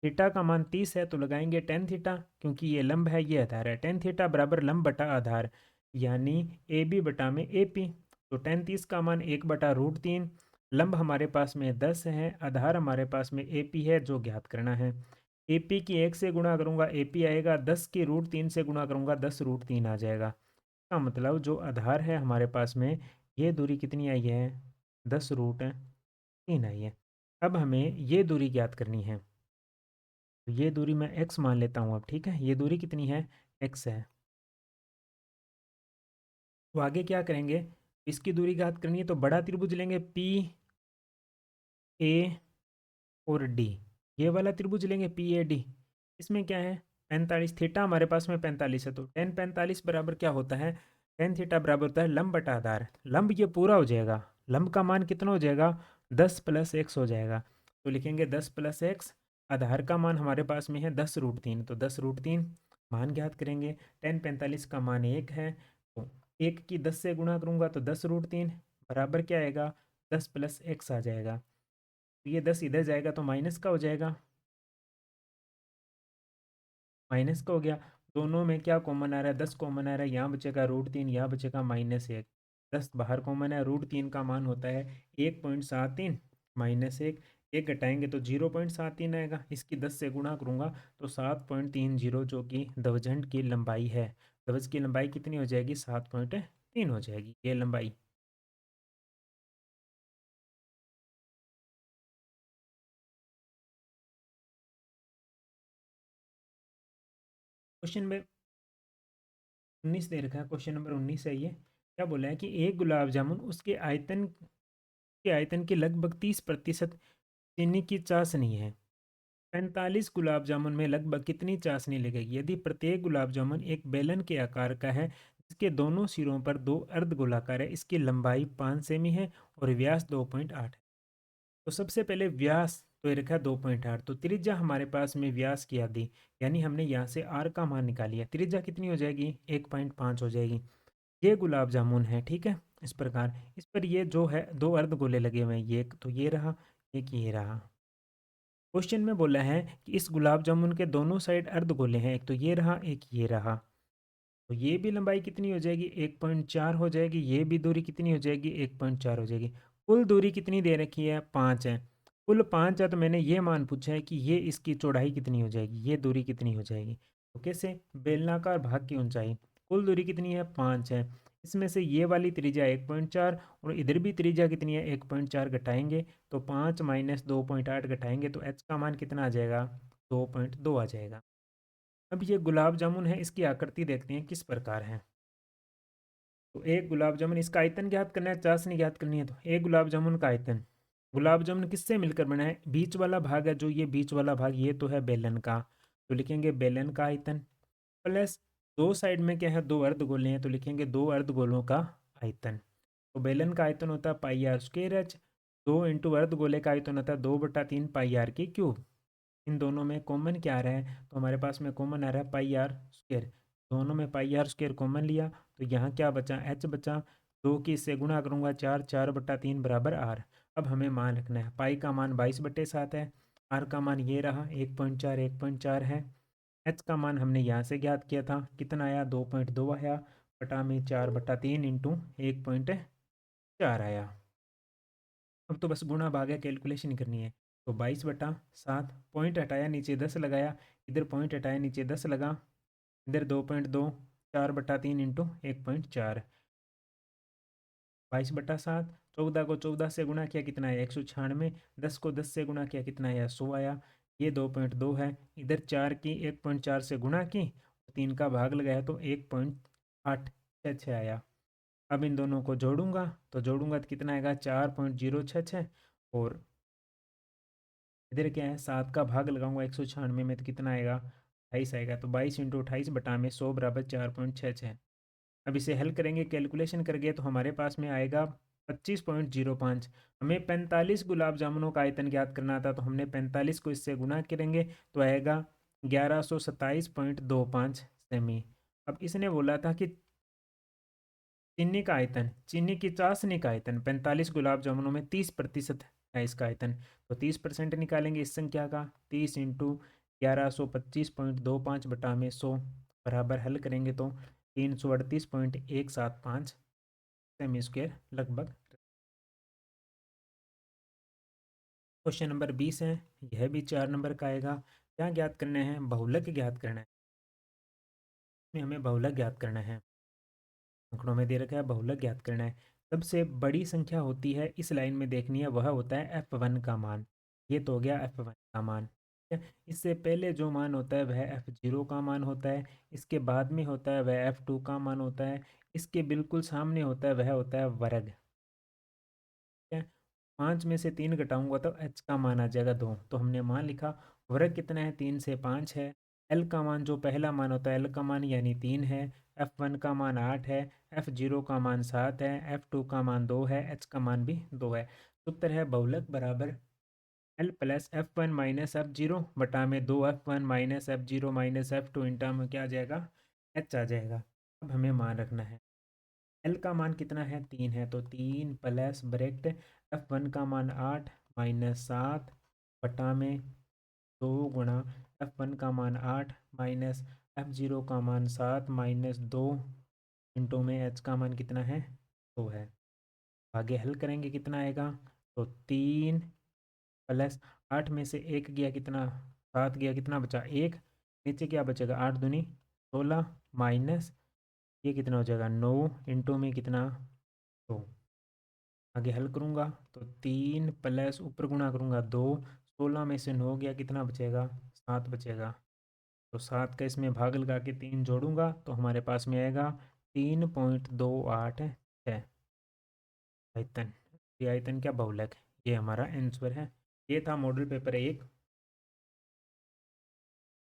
थीटा का मान 30 है, तो लगाएंगे टेन थीटा, क्योंकि ये लंब है, ये आधार है। टेन थीटा बराबर लंब बटा आधार, यानी ए बी बटा में ए पी। तो टेन 30 का मान 1/√3। लंब हमारे पास में 10 है, आधार हमारे पास में ए पी है, जो ज्ञात करना है। ए पी की 1 से गुणा करूंगा ए पी आएगा, 10 की √3 से गुणा करूंगा 10√3 आ जाएगा। इसका मतलब जो आधार है हमारे पास में, ये दूरी कितनी आई है, 10√3 आई है। अब हमें ये दूरी ज्ञात करनी है, तो ये दूरी मैं x मान लेता हूँ अब। ठीक है, ये दूरी कितनी है, x है। तो आगे क्या करेंगे, इसकी दूरी ज्ञात करनी है तो बड़ा त्रिभुज लेंगे पी ए और डी, ये वाला त्रिभुज लेंगे पी ए डी। इसमें क्या है, 45 थीटा हमारे पास में 45 है, तो टेन 45 बराबर क्या होता है, टेन थीटा बराबर होता है लंब बटा आधार। लंब ये पूरा हो जाएगा, लंब का मान कितना हो जाएगा, 10 + x हो जाएगा। तो लिखेंगे 10 + x, आधार का मान हमारे पास में है 10√3, तो 10√3 मान ज्ञात करेंगे। टेन 45 का मान 1 है, तो 1 की 10 से गुणा करूंगा तो 10√3 बराबर क्या आएगा, 10 + x आ जाएगा। तो ये 10 इधर जाएगा तो माइनस का हो जाएगा, माइनस का हो गया। दोनों में क्या कॉमन आ रहा है, 10 कॉमन आ रहा है, यहाँ बचेगा √3, यहाँ बचेगा -1। 10 बाहर कॉमन है, √3 का मान होता है 1.73 -1, एक घटाएंगे तो 0.73 आएगा। इसकी 10 से गुणा करूंगा तो 7.30, जो कि ध्वजदंड की लंबाई है। ध्वज की लंबाई कितनी हो जाएगी, 7.3 हो जाएगी ये लंबाई। क्वेश्चन में 19 दे रखा है, क्वेश्चन नंबर 19 है ये। क्या बोला है कि एक गुलाब जामुन उसके आयतन के आयतन के लगभग 30% चीनी की चाशनी है। 45 गुलाब जामुन में लगभग कितनी चाशनी लगेगी यदि प्रत्येक गुलाब जामुन एक बेलन के आकार का है, जिसके दोनों सिरों पर दो अर्ध गोलाकार है, इसकी लंबाई 5 सेमी है और व्यास 2.8 है। तो सबसे पहले व्यास तो ये रखा 2.8, तो त्रिज्या हमारे पास में व्यास की आधी, यानी हमने यहाँ से आर का मान निकाली है। त्रिज्या कितनी हो जाएगी, 1.5 हो जाएगी। ये गुलाब जामुन है, ठीक है। इस प्रकार इस पर ये जो है दो अर्ध गोले लगे हुए हैं, ये एक तो ये रहा, एक ये रहा। क्वेश्चन में बोला है कि इस गुलाब जामुन के दोनों साइड अर्ध गोले हैं, एक तो ये रहा, एक ये रहा। तो ये भी लंबाई कितनी हो जाएगी, 1.4 हो जाएगी। ये भी दूरी कितनी हो जाएगी, 1.4 हो जाएगी। कुल दूरी कितनी दे रखी है, 5 है। कुल 5 है, तो मैंने ये मान पूछा है कि ये इसकी चौड़ाई कितनी हो जाएगी, ये दूरी कितनी हो जाएगी। तो कैसे, बेलनाकार भाग की ऊंचाई, कुल दूरी कितनी है, 5 है। इसमें से ये वाली त्रिज्या 1.4 और इधर भी त्रिज्या कितनी है, 1.4 घटाएंगे तो 5 - 2.8 घटाएंगे तो h का मान कितना आ जाएगा, 2.2 आ जाएगा। अब ये गुलाब जामुन है, इसकी आकृति देखते हैं किस प्रकार है। तो एक गुलाब जामुन, इसका आयतन ज्ञात करना है, चाशनी ज्ञात करनी है। तो एक गुलाब जामुन का आयतन, गुलाब जामुन किससे मिलकर बना है, बीच वाला भाग है, जो ये बीच वाला भाग ये तो है बेलन का, तो लिखेंगे बेलन का आयतन, प्लस दो साइड में क्या है, दो अर्धगोले हैं, तो लिखेंगे दो अर्धगोलों का आयतन। तो बेलन का आयतन होता है πr² h, 2 इंटू अर्धगोले का आयतन होता है 2/3 पाई आर की क्यूब। इन दोनों में कॉमन क्या आ रहा है, तो हमारे पास में कॉमन आ रहा है पाई आर स्क्वायर। दोनों में पाई आर स्क्वायर कॉमन लिया तो यहाँ क्या बचा, एच बचा। 2 की इससे गुणा करूँगा 4, 4/3 बराबर आर। अब हमें मान रखना है, पाई का मान 22/7 है, आर का मान ये रहा 1.4, 1.4 है। एच का मान हमने यहाँ से ज्ञात किया था, कितना आया 2.2 आया, बटा में 4/3 इंटू 1.4 आया। अब तो बस गुणा भागा कैलकुलेशन ही करनी है। तो 22/7, पॉइंट हटाया नीचे 10 लगाया, इधर पॉइंट हटाया नीचे 10 लगा, इधर 2.2, 4/3 इंटू 1.4, 22/7। 14 को 14 से गुणा किया कितना है 196, 10 को 10 से गुणा किया कितना आया 100 आया। ये 2.2 है, इधर 4 की 1.4 से गुणा की, 3 का भाग लगाया तो 1.866 आया। अब इन दोनों को जोड़ूंगा तो कितना आएगा 4.066, और इधर क्या है 7 का भाग लगाऊंगा 196 में तो कितना आएगा 28 आएगा। तो 22 इंटू 28 बटा में 100 बराबर 4.66। अब इसे हल करेंगे कैलकुलेशन करके तो हमारे पास में आएगा 25.05। हमें 45 गुलाब जामुनों का आयतन ज्ञात करना था, तो हमने 45 को इससे गुना करेंगे तो आएगा 1127.25 सेमी। अब इसने बोला था कि चीनी का आयतन, चीनी की चाशनी का आयतन 45 गुलाब जामुनों में 30% है इसका आयतन। तो 30% निकालेंगे इस संख्या का, 30 इंटू 1125.25 बटा में 100 बराबर हल करेंगे तो 338.175 सेमी स्क्वायर लगभग। क्वेश्चन नंबर 20 है, यह भी 4 नंबर का आएगा। क्या ज्ञात करना है, बहुलक ज्ञात करना है। इसमें हमें बहुलक ज्ञात करना है, आंकड़ों में दे रखा है बहुलक ज्ञात करना है। सबसे बड़ी संख्या होती है इस लाइन में देखनी है, वह होता है f1 का मान। ये तो हो गया f1 का मान, ठीक है। इससे पहले जो मान होता है वह f0 का मान होता है, इसके बाद में होता है वह f2 का मान होता है, इसके बिल्कुल सामने होता है वह होता है वर्ग, ठीक है। 5 में से 3 घटाऊंगा तो h का मान आ जाएगा 2। तो हमने मान लिखा, वर्ग कितना है 3 से 5 है। l का मान जो पहला मान होता है l का मान यानी 3 है, f1 का मान 8 है, f0 का मान 7 है, f2 का मान 2 है, h का मान भी 2 है। उत्तर है बहुलक बराबर l plus f1 minus f0 बटा में 2f1 minus f0 minus f2 इंटा में क्या आ जाएगा h आ जाएगा। अब हमें मान रखना है l का मान कितना है 3 है, तो 3 प्लस ब्रैकेट f1 का मान 8 माइनस 7 बटा में 2 गुणा f1 का मान 8 माइनस f0 का मान 7 माइनस 2 इंटू में h का मान कितना है 2 है। आगे हल करेंगे कितना आएगा, तो 3 प्लस 8 में से 1 गया कितना 7 गया, कितना बचा 1, नीचे क्या बचेगा 8 दूनी 16 माइनस ये कितना हो जाएगा 9 इंटू में कितना 2। आगे हल करूँगा तो 3 प्लस ऊपर गुणा करूँगा 2, 16 में से 9 गया कितना बचेगा 7 बचेगा। तो 7 का इसमें भाग लगा के 3 जोड़ूंगा तो हमारे पास में आएगा 3.28 है आयतन। ये आयतन क्या बहुलक है, ये हमारा आंसर है। ये था मॉडल पेपर 1।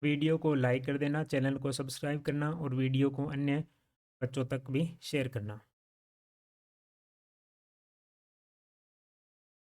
वीडियो को लाइक कर देना, चैनल को सब्सक्राइब करना और वीडियो को अन्य बच्चों तक भी शेयर करना।